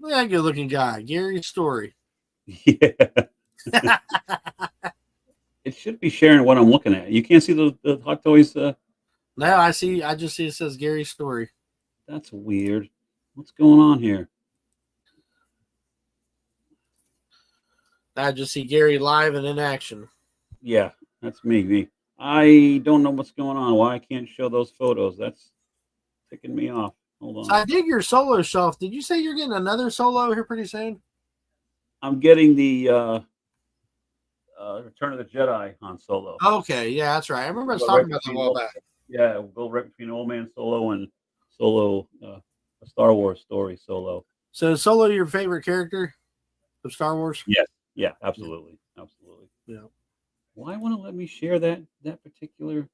Look at that good looking guy. Gary Story. Yeah. It should be sharing what I'm looking at. You can't see the Hot Toys. No, I see. I just see it says Gary Story. That's weird. What's going on here? I just see Gary live and in action. Yeah, that's me. I don't know what's going on. Why I can't show those photos? That's ticking me off. Hold on. So I dig your solo shelf. Did you say you're getting another solo here pretty soon? I'm getting the Return of the Jedi Han Solo. Okay, yeah, that's right. I remember us talking about that a while back. Yeah, we'll go right between Old Man Solo and Solo, a Star Wars story Solo. So is Solo your favorite character of Star Wars? Yes. Yeah, absolutely. Absolutely. Yeah. Why won't it let me share that particular?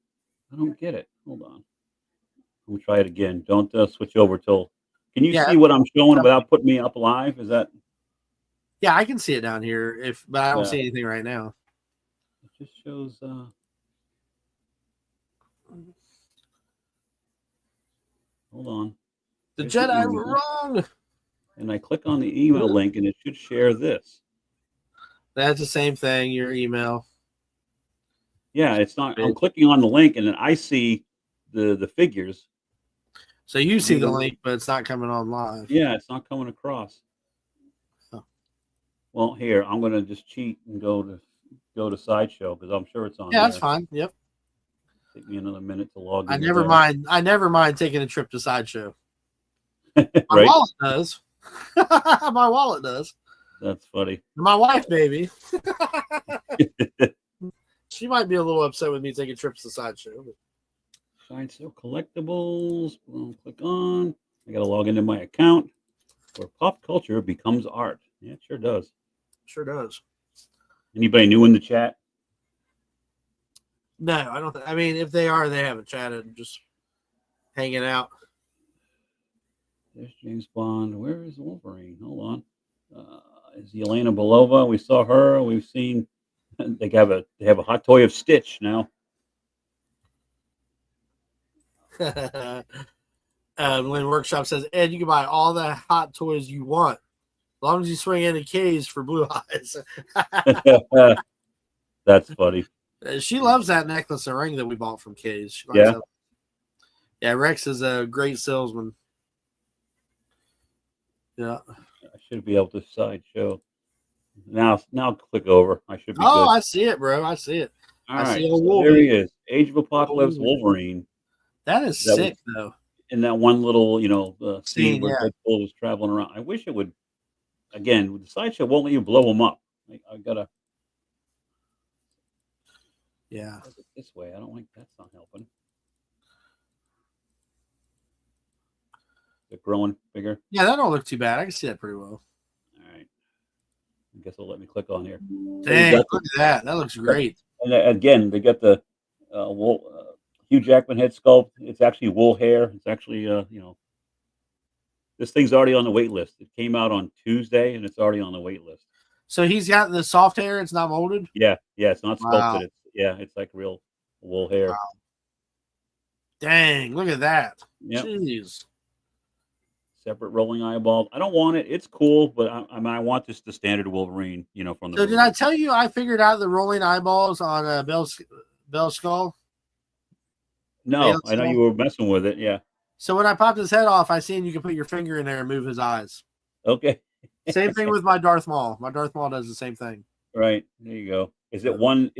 I don't get it. Hold on. We'll try it again. Don't switch over till. Can you see what I'm showing without putting me up live? Is that? Yeah, I can see it down here. But I don't see anything right now. It just shows. Hold on. The Jedi were wrong. And I click on the email link, and it should share this. That's the same thing. Your email. Yeah, it's not. I'm clicking on the link, and then I see the figures. So you see the link, but it's not coming on live. Yeah, it's not coming across. Oh. Well, here I'm going to just cheat and go to Sideshow because I'm sure it's on. Yeah, there. that's fine. Yep. Take me another minute to log in. I never mind taking a trip to Sideshow. Right? My wallet does. My wallet does. That's funny. My wife, maybe. She might be a little upset with me taking trips to Sideshow. Sideshow collectibles. We'll click on. I got to log into my account where pop culture becomes art. Yeah, it sure does. Sure does. Anybody new in the chat? No, I don't. I mean, if they are, they haven't chatted. Just hanging out. There's James Bond. Where is Wolverine? Hold on. Is Yelena Belova? We saw her. We've seen. They have a hot toy of Stitch now. Lynn Workshop says, Ed, you can buy all the hot toys you want, as long as you swing into K's for Blue Eyes. That's funny. She loves that necklace and ring that we bought from K's. Yeah. Yeah, Rex is a great salesman. Yeah. I should be able to Sideshow. Now click over. I should be good. I see it, bro. I see it. All right. So there he is. Age of Apocalypse Wolverine. That is sick, though. In that one little, scene where Deadpool was traveling around. I wish it would. Again, with the Sideshow won't let you blow them up. I gotta. Yeah. This way. I don't like that's not helping. They're growing bigger. Yeah, that don't look too bad. I can see that pretty well. All right. I guess they'll let me click on here. Dang, look at that. That looks great. And again, they got the wool, Hugh Jackman head sculpt. It's actually wool hair. It's actually, this thing's already on the wait list. It came out on Tuesday, and it's already on the wait list. So he's got the soft hair. It's not molded. Yeah, it's not sculpted. Wow. It's like real wool hair. Wow. Dang, look at that. Yep. Jeez. Separate rolling eyeball. I don't want it. It's cool, but I want just the standard Wolverine. From the. So did I tell you I figured out the rolling eyeballs on Bell Skull? No, I know you were messing with it. Yeah. So when I popped his head off, I seen you can put your finger in there and move his eyes. Okay. Same thing with my Darth Maul. My Darth Maul does the same thing. Right. There you go. Is it one?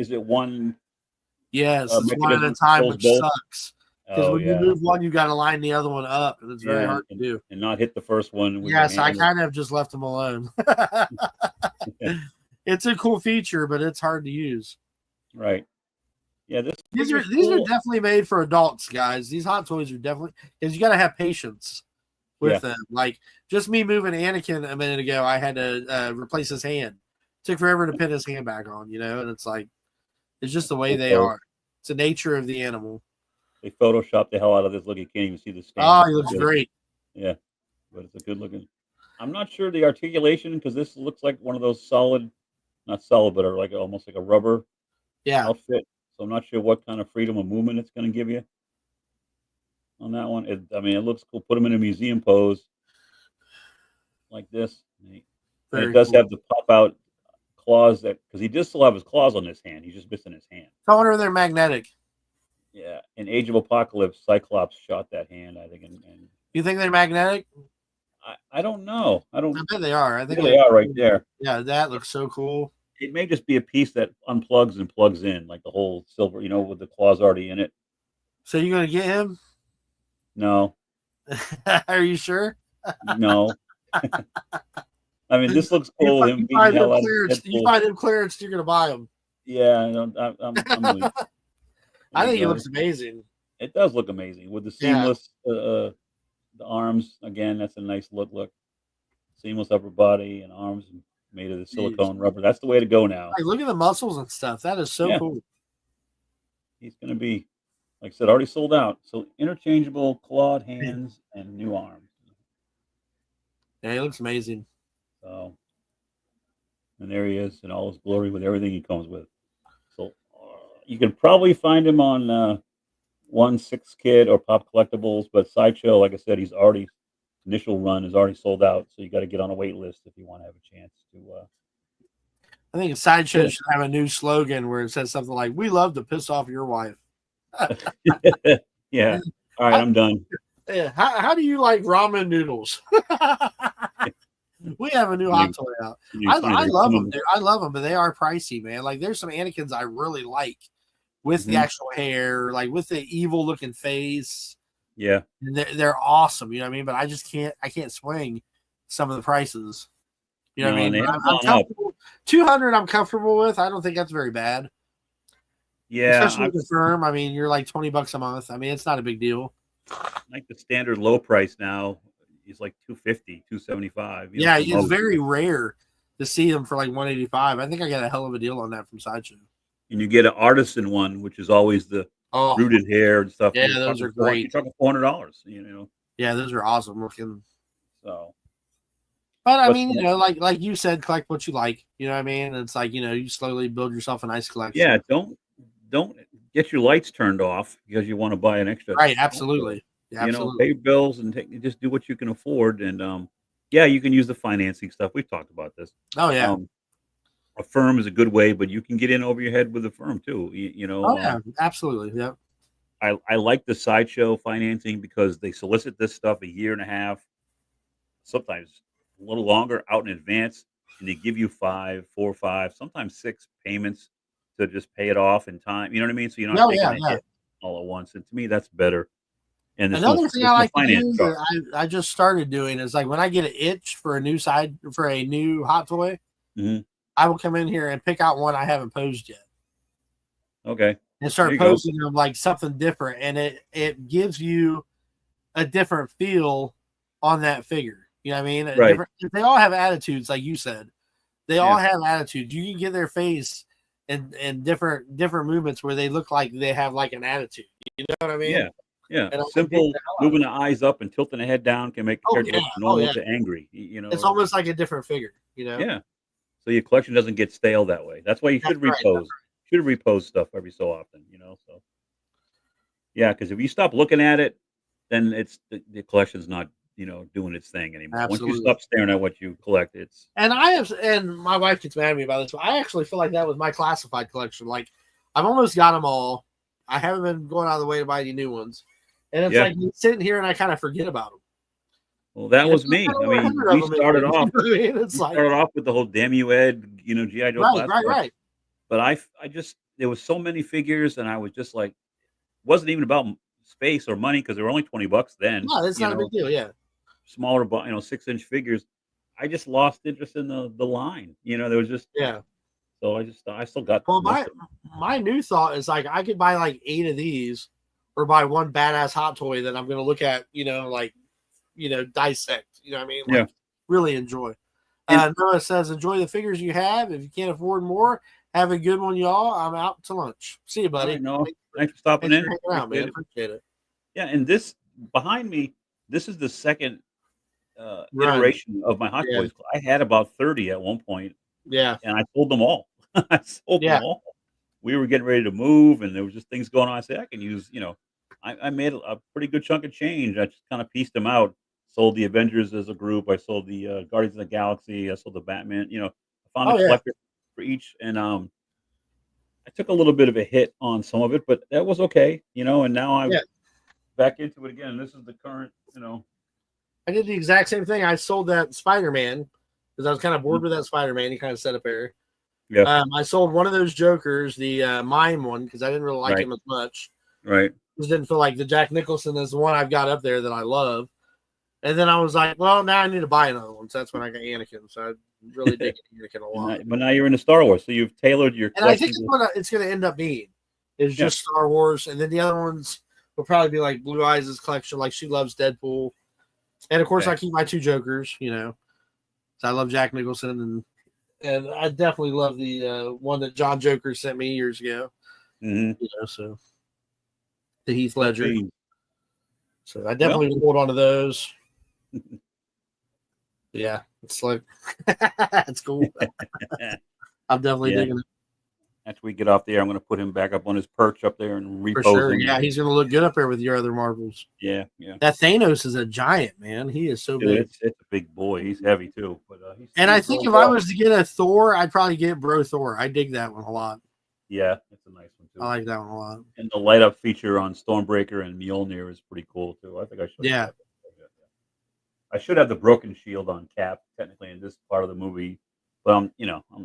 Yes, it's one at a time, which both? sucks. Because when you move one, you got to line the other one up, and it's very hard to do. And not hit the first one. Yes, I kind of just left them alone. It's a cool feature, but it's hard to use. Right. Yeah, these are definitely made for adults, guys. These Hot Toys are definitely, because you got to have patience with them. Like just me moving Anakin a minute ago, I had to replace his hand. It took forever to pin his hand back on, and it's like it's just the way they are. It's the nature of the animal. They photoshopped the hell out of this. Look, you can't even see the stand. Oh, he looks great. Yeah, but it's a good looking. I'm not sure the articulation because this looks like one of those solid, not solid, but are like almost like a rubber outfit. So I'm not sure what kind of freedom of movement it's going to give you on that one. It looks cool. Put him in a museum pose like this. And it does have the pop out claws because he does still have his claws on his hand. He's just missing his hand. I wonder if they're magnetic. Yeah, in Age of Apocalypse, Cyclops shot that hand, I think. And you think they're magnetic? I don't know. I bet they are. I think they are right there. Yeah, that looks so cool. It may just be a piece that unplugs and plugs in, like the whole silver, with the claws already in it. So you're gonna get him? No. Are you sure? No. I mean, this looks cool. You find him clearance, you're gonna buy him. Yeah, I'm really, I think he looks amazing. It does look amazing with the seamless, the arms. Again, that's a nice look. Seamless upper body and arms made of the silicone rubber. That's the way to go now. Hey, look at the muscles and stuff. That is so cool. He's going to be, like I said, already sold out. So interchangeable clawed hands and new arms. Yeah, he looks amazing. So, and there he is in all his glory with everything he comes with. So you can probably find him on 1/6 Kid or Pop Collectibles, but Sideshow, like I said, initial run is already sold out. So you got to get on a wait list if you want to have a chance to. I think Sideshow should have a new slogan where it says something like, "We love to piss off your wife." Yeah. All right, I'm done. Yeah. How do you like ramen noodles? We have a new hot toy out. I love them. I love them, but they are pricey, man. Like there's some Anakins I really like with the actual hair, like with the evil looking face. Yeah, and they're awesome. You know what I mean? But I can't swing some of the prices. You know what I mean? I'm comfortable. 200 I'm comfortable with. I don't think that's very bad. Yeah, especially with the firm. I mean, you're like $20 a month. I mean, it's not a big deal. Like the standard low price now is like $250, $275. Yeah, it's very rare to see them for like $185. I think I got a hell of a deal on that from Sideshow. And you get an artisan one, which is always the rooted hair and stuff. Yeah, those are great. You're talking $400. Yeah, those are awesome looking. So, but I mean, like you said, collect what you like. You know what I mean? It's like you slowly build yourself a nice collection. Yeah, don't get your lights turned off because you want to buy an extra. Right, absolutely. Yeah, absolutely. Pay bills and just do what you can afford. And you can use the financing stuff. We've talked about this. Oh yeah. A firm is a good way, but you can get in over your head with a firm too. Oh yeah, absolutely. Yeah. I like the Sideshow financing because they solicit this stuff a year and a half, sometimes a little longer out in advance, and they give you 4 or 5, sometimes 6 payments to just pay it off in time. You know what I mean? So you're not taking it all at once. And to me, that's better. And another thing I like to do that I just started doing is like when I get an itch for a new hot toy, I will come in here and pick out one I haven't posed yet. Okay. and start There you go. posting them like something different, and it gives you a different feel on that figure. You know what I mean? Right. They all have attitudes, like you said. They all Yeah. have attitudes. You can get their face and different movements where they look like they have like an attitude. You know what I mean? Yeah. Yeah. And I Simple dig the hell out of moving the eyes up and tilting the head down can make the Oh, character yeah. look normal Oh, yeah. to angry. You know. It's almost like a different figure. You know? Yeah. So your collection doesn't get stale that way. That's why you should That's right, repose. Should repose stuff every so often, you know. So yeah, because if you stop looking at it, then it's the collection's not, doing its thing anymore. Once Absolutely. you stop staring at what you collect, it's And my wife gets mad at me about this, but I actually feel like that with my classified collection. Like, I've almost got them all. I haven't been going out of the way to buy any new ones, and it's Yeah. like sitting here and I kind of forget about them. well, that Yeah, was I've me. got I over mean, 100 of we them started anyway, off. you know what I mean? It's We like started off with the whole Damu Ed, GI Joe. right. But I just there was so many figures, and I was just like, wasn't even about space or money because they were only $20 then. No, that's not a big deal. Yeah, Smaller, 6-inch figures. I just lost interest in the line. There was just yeah. so I still got. Well, most of them. my new thought is like I could buy like 8 of these, or buy one badass hot toy that I'm going to look at, dissect. You know what I mean? Like, Yeah. really enjoy. And- Noah says, enjoy the figures you have. If you can't afford more, have a good one, y'all. I'm out to lunch. See you, buddy. All right, Noah. Thanks for stopping Thanks in. for hanging out, man. Appreciate it. Appreciate it. Yeah, and this behind me, this is the second Right. iteration of my Hot Yeah. Toys. I had about 30 at one point, Yeah. and I sold them all. I sold Yeah. them all. We were getting ready to move, and there was just things going on. I said, I can use, I made a pretty good chunk of change. I just kind of pieced them out. Sold the Avengers as a group. I sold the Guardians of the Galaxy. I sold the Batman. I found Oh, a yeah. collector for each, and I took a little bit of a hit on some of it, but that was okay. And now I'm Yeah. back into it again. This is the current, I did the exact same thing. I sold that Spider-Man because I was kind of bored with that Spider-Man. He kind of set up there. Yeah. I sold one of those Jokers, the mime one, because I didn't really like Right. him as much. right. Just didn't feel like the Jack Nicholson is the one I've got up there that I love. And then I was like, well, now I need to buy another one. So that's when I got Anakin. So I really dig Anakin a lot. But now you're into Star Wars, so you've tailored your And I collection. think it's what it's going to end up being. Is Yeah. just Star Wars. And then the other ones will probably be like Blue Eyes' collection. Like she loves Deadpool. And of course, Okay. I keep my 2 Jokers, So I love Jack Nicholson. And I definitely love the one that John Joker sent me years ago. Mhm. So the Heath Ledger. Gee. So I definitely will hold on to those. Yeah, it's like it's cool. I'm definitely Yeah. digging it After we get off the air, I'm going to put him back up on his perch up there and for repose sure. him. Yeah, he's gonna look good up there with your other Marvels. yeah. That Thanos is a giant, man. He is so Dude, big. it's a big boy. He's heavy too. But And I he's think real if I well. was to get a Thor, I'd probably get Bro Thor. I dig that one a lot. Yeah, it's a nice one too. I like that one a lot. And the light up feature on Stormbreaker and Mjolnir is pretty cool too. I think I should. Yeah. I should have the broken shield on Cap technically in this part of the movie, but I'm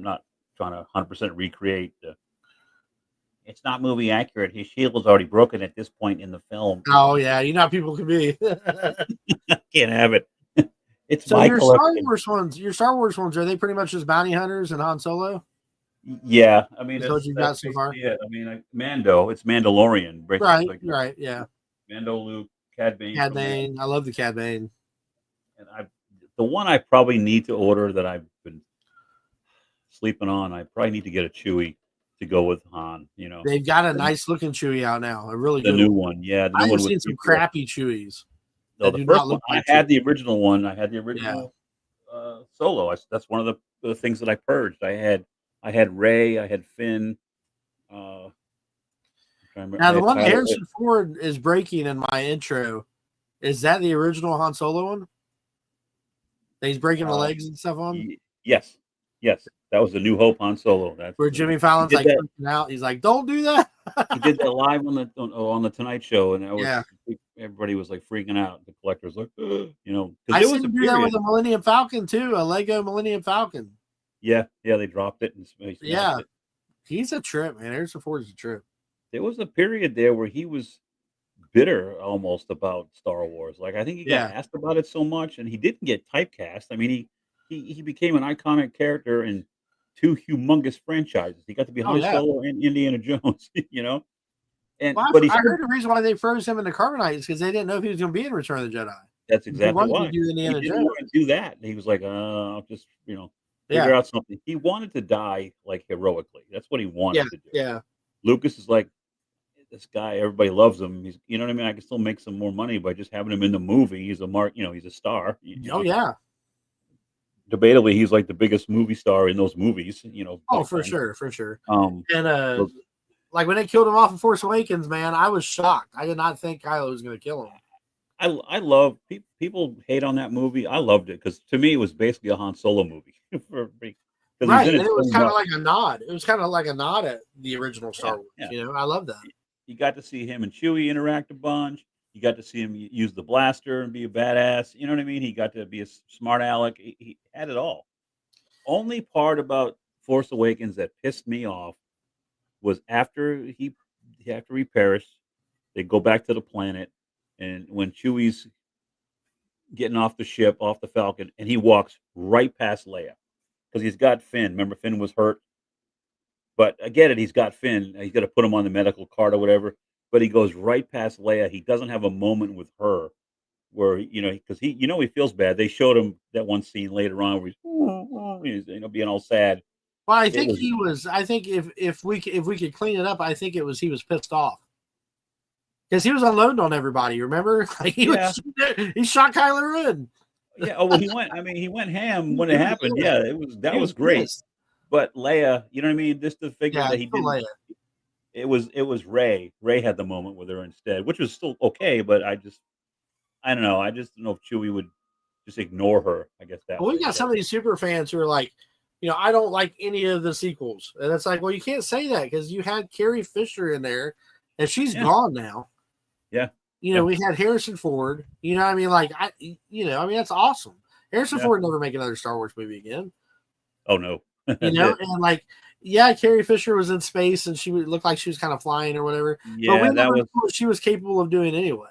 not trying to 100% recreate the. It's not movie accurate. His shield was already broken at this point in the film. Oh yeah, you know how people can be. I can't have it. It's So my your Star collection. Wars ones, are they pretty much just bounty hunters and Han Solo? Yeah, I mean, Is what you got so far? Yeah, I mean, Mando. It's Mandalorian, basically, Right, like right, yeah. Mando, Luke, Cad Bane. Cad from that. Bane. I love the Cad Bane. And the one I probably need to order that I've been sleeping on. I probably need to get a Chewie to go with Han. They've got a nice looking Chewie out now. A really the good new one. one. Yeah, the new I've one seen with some crappy Chewies. No, that the do first not one. look I like had Chewie. the original one. I had the original Solo. That's one of the things that I purged. I had Ray. I had Finn. I'm trying to remember. Now I the had one Kylo Harrison Ford is breaking in my intro. Is that the original Han Solo one? That he's breaking the legs and stuff on? Yes. That was the New Hope Han Solo. That's Where Jimmy Fallon's he like did that. freaking out. He's like, "Don't do that." He did that live on the Tonight Show, and that was Yeah. everybody was like freaking out. The collectors like, because I there seen was a him do that with period. a Millennium Falcon too, a Lego Millennium Falcon. Yeah, they dropped it and smashed Yeah. it. He's a trip, man. Harrison Ford is a trip. There was a period there where he was bitter almost about Star Wars. Like I think he got Yeah. asked about it so much, and he didn't get typecast. I mean, he became an iconic character in two humongous franchises. He got to be Han Solo and Indiana Jones, you know. And well, but I heard the reason why they froze him in the carbonite is because they didn't know if he was going to be in Return of the Jedi. That's exactly why. To do Indiana he didn't Jones. want to do that. He was like, I'll just, figure out something. He wanted to die like heroically. That's what he wanted to do. Yeah. Lucas is like, this guy, everybody loves him. He's, you know what I mean? I can still make some more money by just having him in the movie. He's a he's a star. Yeah. Debatably, he's like the biggest movie star in those movies, Oh, for sure. And like when they killed him off in Force Awakens, man, I was shocked. I did not think Kylo was going to kill him. I love people hate on that movie. I loved it because to me it was basically a Han Solo movie. Right, and it was kind of like a nod. It was kind of like a nod at the original Star Wars. Yeah. I love that. You got to see him and Chewie interact a bunch. You got to see him use the blaster and be a badass. You know what I mean? He got to be a smart aleck. He had it all. Only part about Force Awakens that pissed me off was after he perished, they go back to the planet, and when Chewie's getting off the ship, off the Falcon, and he walks right past Leia because he's got Finn. Remember, Finn was hurt, but I get it. He's got Finn. He's got to put him on the medical cart or whatever. But he goes right past Leia. He doesn't have a moment with her where because he feels bad. They showed him that one scene later on where he's being all sad. Well, I think he was. I think if we could clean it up, I think it was he was pissed off because he was unloading on everybody. Remember, he shot Kylo Ren. Yeah. Oh, well, he went ham when it happened. Yeah, that was great. Pissed. But Leia, you know what I mean? Just the figure that he didn't. Leia. It was Rey. Rey had the moment with her instead, which was still okay. But I don't know. I just don't know if Chewie would just ignore her. I guess that. Well, we got some of these super fans who are like, I don't like any of the sequels. And it's like, well, you can't say that because you had Carrie Fisher in there and she's gone now. Yeah. We had Harrison Ford. You know what I mean? Like, that's awesome. Harrison Ford never make another Star Wars movie again. Oh, no. And like, Carrie Fisher was in space and she looked like she was kind of flying or whatever. Yeah, but we never knew what she was capable of doing anyway.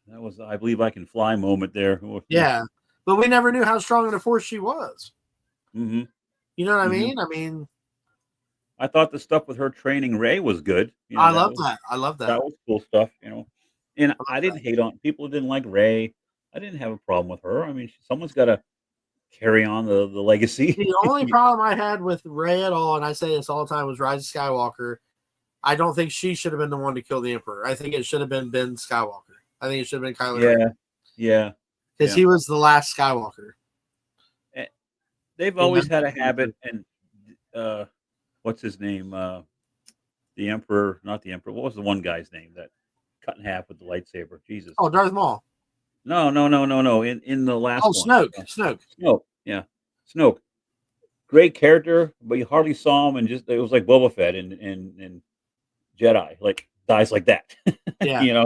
That was, I believe I can fly moment there. Yeah. But we never knew how strong in the Force she was. Mm-hmm. You know what I mean? I thought the stuff with her training Rey was good. I love that. I love that. That was cool stuff, And I didn't hate on people who didn't like Rey. I didn't have a problem with her. I mean, someone's got to carry on the legacy. The only problem I had with Rey at all, and I say this all the time, was Rise of Skywalker. I don't think she should have been the one to kill the Emperor. I think it should have been Ben Skywalker. I think it should have been Kylo Ren. Yeah. Because he was the last Skywalker. They've always had a habit, and what's his name? The Emperor, not the Emperor. What was the one guy's name that cut in half with the lightsaber? Jesus. Oh, Darth Maul. No. In the last one. Snoke. Yeah. Snoke. Great character, but you hardly saw him, and it was like Boba Fett in Jedi, like dies like that. Yeah.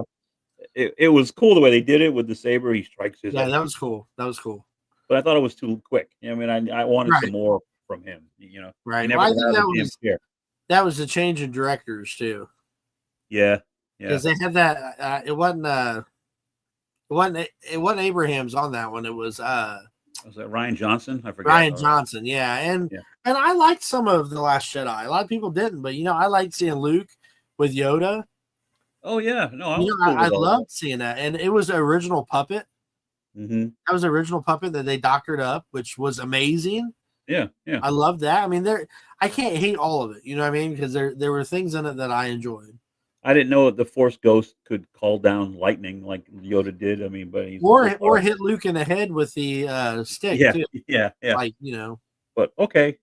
It was cool the way they did it with the saber. He strikes his. Yeah, that was cool. But I thought it was too quick. I mean, I wanted some more from him. Right. Well, I think that was the change in directors too. Yeah. Because they had that. It wasn't Abrahams on that one. It was. Was that Rian Johnson? I forget. Rian Johnson, yeah, and I liked some of The Last Jedi. A lot of people didn't, but I liked seeing Luke with Yoda. Oh yeah, no, I loved seeing that, and it was an original puppet. Mm-hmm. That was an original puppet that they doctored up, which was amazing. Yeah. I love that. I mean, I can't hate all of it. You know what I mean? Because there were things in it that I enjoyed. I didn't know that the Force Ghost could call down lightning like Yoda did. I mean, but or hit Luke in the head with the stick. Too. Yeah. Like But okay,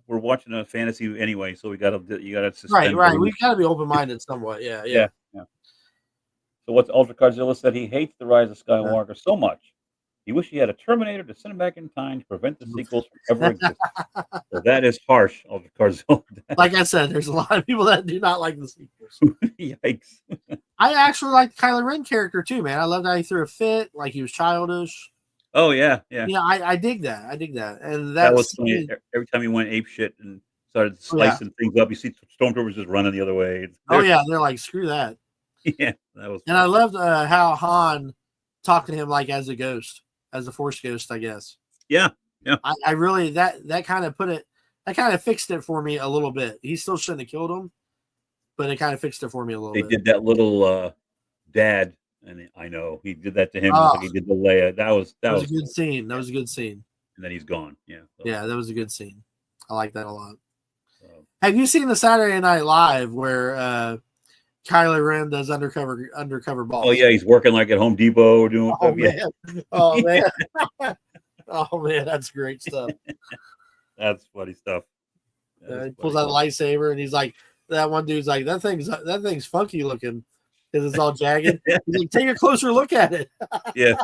we're watching a fantasy anyway, so you got to suspend. Right. We've got to be open minded somewhat. Yeah. So what's Ultra Carzilla said? He hates the Rise of Skywalker so much. He wished he had a Terminator to send him back in time to prevent the sequels from ever existing. So that is harsh, Ultra Carzilla. Like I said, there's a lot of people that do not like the sequels. Yikes. I actually like the Kylo Ren character too, man. I loved how he threw a fit, like he was childish. Oh yeah. I dig that. And that was funny. Every time he went ape shit and started slicing things up, you see stormtroopers just running the other way. They're like, screw that. Yeah, that was. And funny. I loved how Han talked to him like as a ghost, as a Force ghost, I guess. Yeah. I really that kind of fixed it for me a little bit. He still shouldn't have killed him, but it kind of fixed it for me a little They bit. did that little dad, and I know he did that to him just like he did to Leia. That was a good scene. That was a good scene. And then he's gone. Yeah. So, Yeah, that was a good scene. I like that a lot. so, Have you seen the Saturday Night Live where Kylo Ren does undercover boss? oh yeah, he's working like at Home Depot or doing Oh stuff. Yeah. man. Oh man. Oh man, that's great stuff. That's funny stuff. He pulls out a lightsaber and he's like, that one dude's like, that thing's funky looking because it's all jagged. He's like, take a closer look at it. Yeah.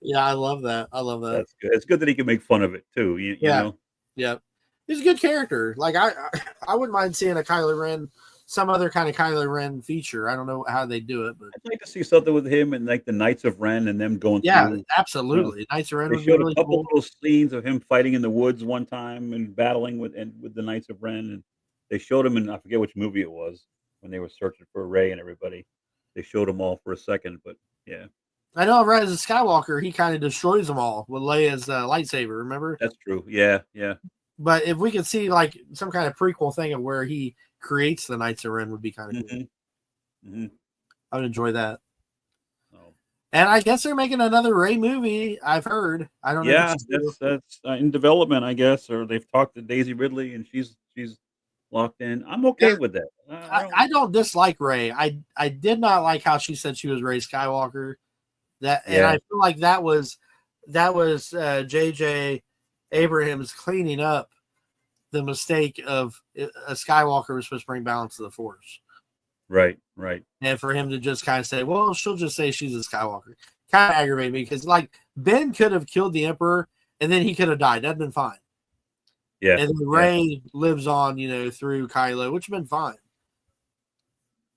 Yeah, I love that. That's good. It's good that he can make fun of it too. You know? Yeah. He's a good character. Like I wouldn't mind seeing a Kylo Ren, some other kind of Kylo Ren feature. I don't know how they do it, but I'd like to see something with him and like the Knights of Ren and them going yeah, through. absolutely. Knights of Ren They would be showed really a couple cool. little scenes of him fighting in the woods one time and battling with the Knights of Ren, and they showed him in I forget which movie it was when they were searching for Rey and everybody. They showed them all for a second, but yeah, I know Rise of Skywalker, he kind of destroys them all with Leia's lightsaber, remember? that's true. Yeah, yeah. But if we could see like some kind of prequel thing of where he creates the Knights of Ren would be kind of cool. Mm-hmm. I would enjoy that. So, And I guess they're making another Rey movie. I've heard. I don't know. yeah, that's in development, I guess, or they've talked to Daisy Ridley and she's locked in. I'm okay with that. I don't dislike Rey. I did not like how she said she was Rey Skywalker. And I feel like that was J.J. Abrams cleaning up the mistake of a Skywalker was supposed to bring balance to the Force. Right, right. And for him to just kind of say, well, she'll just say she's a Skywalker, kind of aggravated me because like Ben could have killed the Emperor and then he could have died. That'd been fine. Yeah. And then Rey lives on, through Kylo, which would have been fine.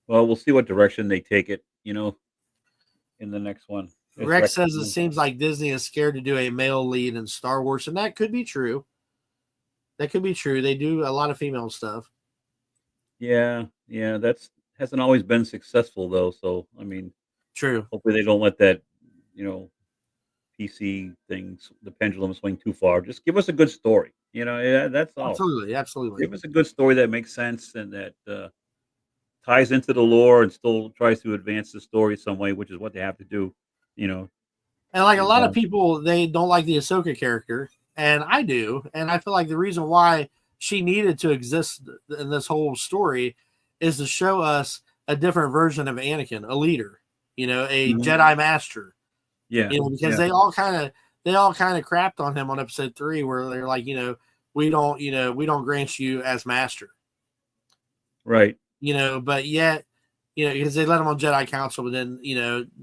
Well, we'll see what direction they take it, in the next one. Rex says it seems like Disney is scared to do a male lead in Star Wars, and that could be true. That could be true. They do a lot of female stuff. Yeah, that's hasn't always been successful though. So I mean, True. hopefully they don't let that, PC things, the pendulum swing too far. Just give us a good story. That's all. Absolutely. Give us a good story that makes sense and that ties into the lore and still tries to advance the story some way, which is what they have to do. And like a lot of people, they don't like the Ahsoka character, and I do. And I feel like the reason why she needed to exist in this whole story is to show us a different version of Anakin, a leader, a Jedi master. Yeah. Because they all kind of crapped on him on episode 3 where they're like, we don't grant you as master. Right. But yet, because they let him on Jedi Council, but then,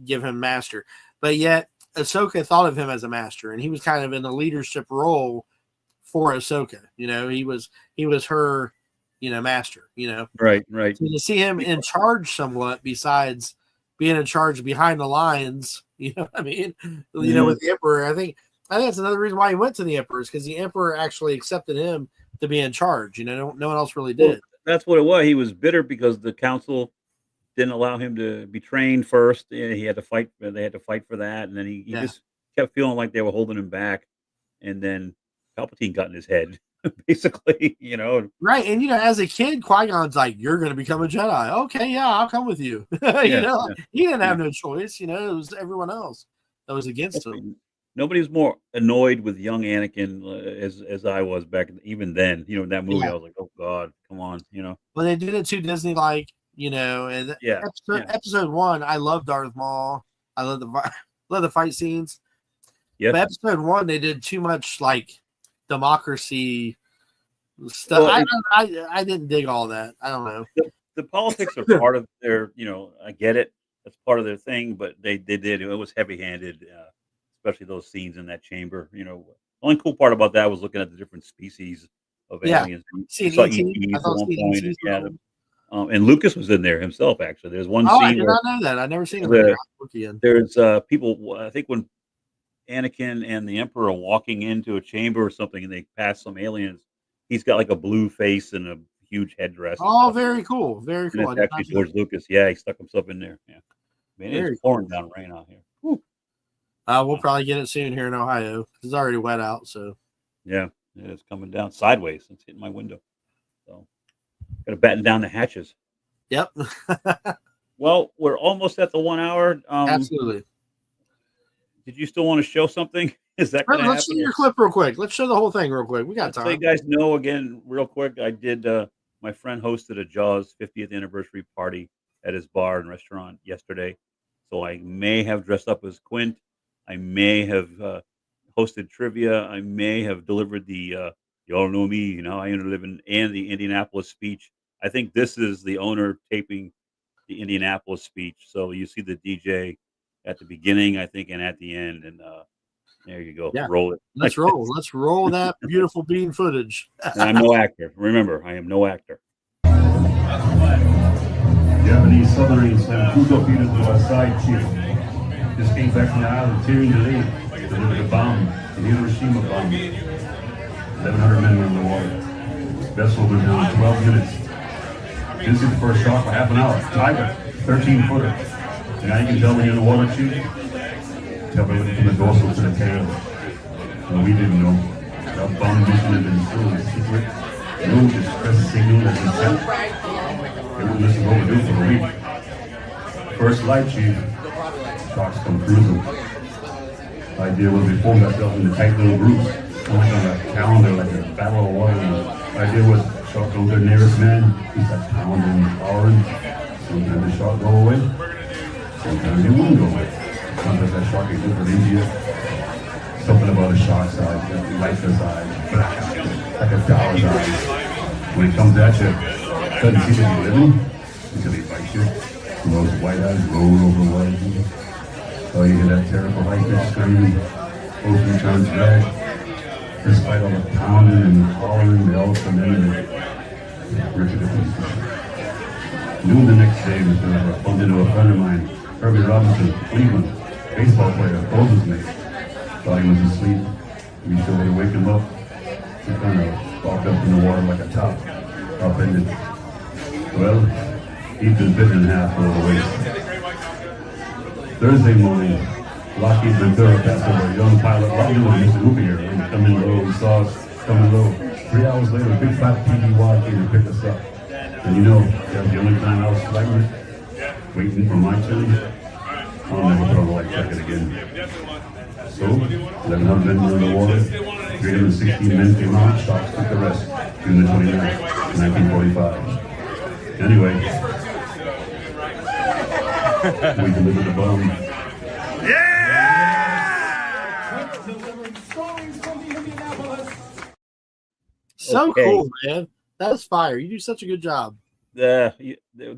give him master. But yet, Ahsoka thought of him as a master, and he was kind of in a leadership role for Ahsoka. He was her, master. Right. So to see him in charge somewhat, besides being in charge behind the lines, what I mean? With the Emperor, I think that's another reason why he went to the Emperor is because the Emperor actually accepted him to be in charge. No one else really did. Well, that's what it was. He was bitter because the council didn't allow him to be trained first. He had to fight. They had to fight for that, and then he just kept feeling like they were holding him back. And then Palpatine got in his head, basically. Right. And as a kid, Qui-Gon's like, "You're going to become a Jedi." Okay, yeah, I'll come with you. He didn't have no choice. It was everyone else that was against him. Nobody was more annoyed with young Anakin as I was back even then. In that movie, I was like, "Oh God, come on!" Well, they did it too Disney-like. And episode 1, I love Darth Maul. I love the fight scenes. Yeah. But episode 1, they did too much like democracy stuff. Well, I didn't dig all that. I don't know. The politics are part of their. I get it. That's part of their thing. But they did. It was heavy-handed, especially those scenes in that chamber. The only cool part about that was looking at the different species of aliens. I saw ETs at one point. And Lucas was in there himself. Actually, there's one scene. I did not know that. I never seen him. There's people. I think when Anakin and the Emperor are walking into a chamber or something, and they pass some aliens, he's got like a blue face and a huge headdress. Oh, very cool. Very cool. And it's actually George Lucas. Yeah, he stuck himself in there. Yeah, man, it's pouring down rain out here. Whew. We'll probably get it soon here in Ohio. It's already wet out, so Yeah, it's coming down sideways. It's hitting my window. So got to batten down the hatches. yep. Well, we're almost at the 1 hour. Absolutely. Did you still want to show something? Is that going to Let's show happen? your clip real quick. Let's show the whole thing real quick. We got So you time. guys know, again, real quick, I did, my friend hosted a Jaws 50th anniversary party at his bar and restaurant yesterday. So I may have dressed up as Quint. I may have hosted trivia. I may have delivered the you all know me, you know, I live in, and the Indianapolis speech. I think this is the owner taping the Indianapolis speech. So you see the DJ at the beginning, I think, and at the end. And there you go. Yeah. Roll it. Let's roll. Let's roll that beautiful bean footage. And I'm no actor. Remember, I am no actor. Japanese submarines sent 2 torpedoes to our side chief. Just came back from the island Tyrion delayed. Delivered a bomb, the Hiroshima bomb. 1,100 men were in the water. Vessel was down 12 minutes. Didn't see the first shot for half an hour. Tiger, 13-footer. Now you can tell when you're in the water, chief. Tell me from the dorsal to the tail. And we didn't know. That bomb mission had been so secret. No distress signal had been sent. They wouldn't listen to what we do for a week. First light, chief. Sharks come cruising. Idea was we formed ourselves into tight little groups. Almost on a calendar like a battle of water. Idea was shark goes their nearest man. He starts pounding and powering. Sometimes the shark go away. Sometimes he won't go away. Sometimes that shark is good for India. Something about a shark's eyes, like his eyes, like a dollar's eyes. When it comes at you, it doesn't seem to be living until he bites you. And those white eyes roll over white. Oh, you hear that terrible hiker screaming. Ocean turns red. Despite all the pounding and hollering, they all come in and rip it to pieces. Noon the next day, Mr. Everett bumped into a friend of mine, Herbie Robinson, Cleveland, baseball player, Boze's mate. Thought he was asleep. Reached over to wake him up. He kind of walked up in the water like a top, upended. Well, he'd been bitten in half below the waist. Thursday morning, Lockheed Ventura passed over a young pilot, Lockheed was Mr. Hoopier, and coming low, he saw us coming low. 3 hours later, a big fat PDY came to pick us up. And you know, that was the only time I was stagnant, waiting for my turn. I'll never put on a light jacket again. So, 1,100 men were in the water, 316 men came out, sharks took the rest, June the 29th, 1945. Anyway, we delivered the bomb. So Okay. cool, man. That's fire. You do such a good job. There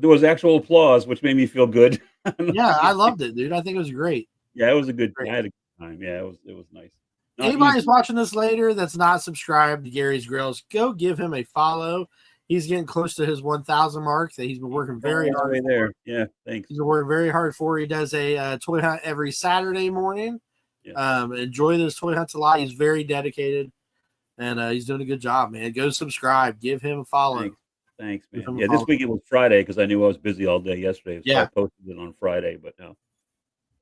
was actual applause, which made me feel good. Yeah, I loved it, dude. I think it was great. Yeah, it was a good. Great. I had a good time. Yeah, it was nice. Not Anybody's easy. watching this later that's not subscribed to Gary's Grills, go give him a follow. He's getting close to his 1,000 mark that he's been working very hard Way for. there. Yeah, thanks. He's been working very hard for. He does a toy hunt every Saturday morning. Yeah. Enjoy those toy hunts a lot. He's very dedicated, and he's doing a good job, man. Go subscribe. Give him a follow. Thanks, Give him man. a Yeah, this follow. week it was Friday because I knew I was busy all day yesterday. So Yeah. I posted it on Friday, but no.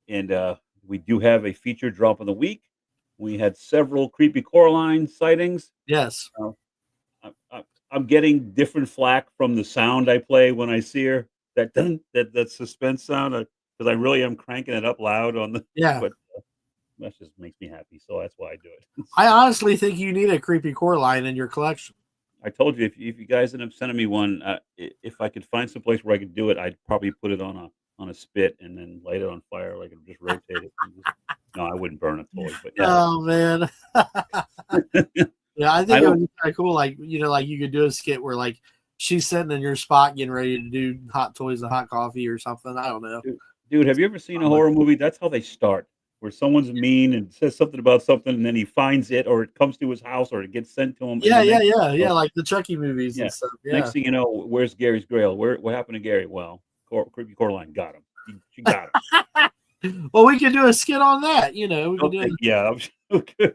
And we do have a feature drop of the week. We had several creepy Coraline sightings. Yes. I'm getting different flack from the sound I play when I see her. That suspense sound, because I really am cranking it up loud on the. Yeah. But that just makes me happy, so that's why I do it. I honestly think you need a creepy Coraline in your collection. I told you if you guys end up sending me one, if I could find some place where I could do it, I'd probably put it on a spit and then light it on fire, like just rotate it. No, I wouldn't burn a toy, but yeah. Oh man. Yeah, I think it would be kind of cool. Like, you know, like you could do a skit where like she's sitting in your spot getting ready to do hot toys and hot coffee or something. I don't know. Dude, have you ever seen a horror movie? That's how they start, where someone's mean and says something about something, and then he finds it, or it comes to his house, or it gets sent to him. Yeah, and then yeah. Like the Chucky movies Yeah. and stuff. Yeah. Next thing you know, where's Gary's Grail? What happened to Gary? Well, creepy Coraline got him. She got him. Well, we could do a skit on that. You know, we could Okay, do. yeah, I'm sure.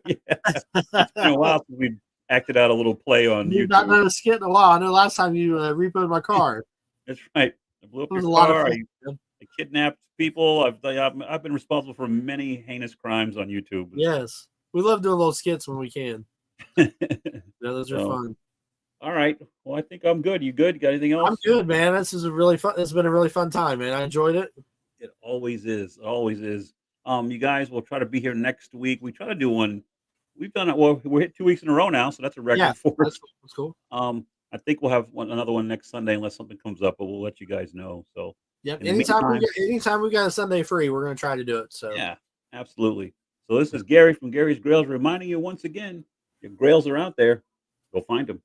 Yes. It's been a while since we acted out a little play on You've YouTube. not done a skit in a while. I know last time you repoed my car. That's right. I blew up It was your a lot of car. fun, man. I kidnapped people. I've been responsible for many heinous crimes on YouTube. Yes. We love doing little skits when we can. Yeah, those are So, fun. All right. Well, I think I'm good. You good? You got anything else? I'm good, man. This is a really fun. It's been a really fun time, man. I enjoyed it. It always is. Always is. You guys will try to be here next week. We try to do one. We've done it. Well, we're hit 2 weeks in a row now, so that's a record Yeah, for us. that's cool. I think we'll have another one next Sunday unless something comes up, but we'll let you guys know. So Yep. in the Anytime we got a Sunday free, we're gonna try to do it. So yeah, absolutely. So this is Gary from Gary's Grails reminding you once again, your grails are out there. Go find them.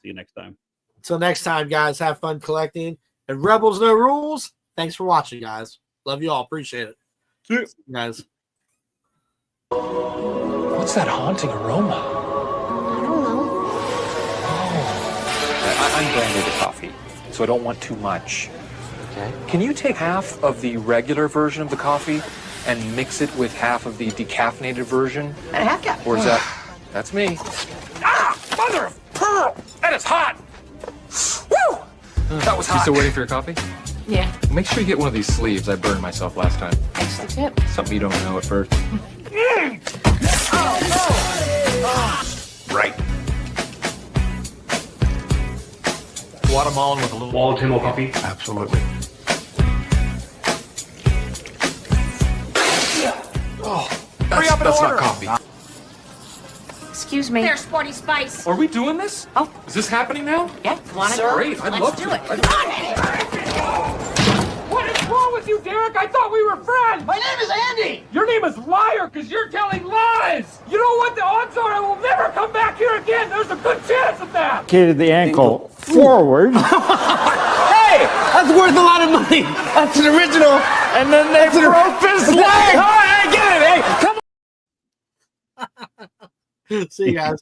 See you next time. until next time, guys, have fun collecting. And Rebels No Rules. Thanks for watching, guys. Love you all. Appreciate it. See you. Guys. What's that haunting aroma? I don't know. I'm branded to coffee, so I don't want too much. Okay. Can you take half of the regular version of the coffee and mix it with half of the decaffeinated version? And a half cup. Or is that... That's me. Ah! Mother of pearl! That is hot! Woo! That was hot. You still waiting for your coffee? Yeah. Make sure you get one of these sleeves. I burned myself last time. Thanks for the tip. Something you don't know at first. Right. Guatemalan with a little... Wall table coffee. Absolutely. That's not coffee. Excuse me. There's Sporty Spice. Are we doing this? Oh. Is this happening now? Yeah. Want it? Great. I'd Let's love do to. it. What is wrong with you, Derek? I thought we were friends. My name is Andy. Your name is Liar because you're telling lies. You know what? The odds are I will never come back here again. There's a good chance of that. Located the ankle forward. Hey, that's worth a lot of money. That's an original. And then they broke his leg. Oh, I get it. Hey, come on. See you guys.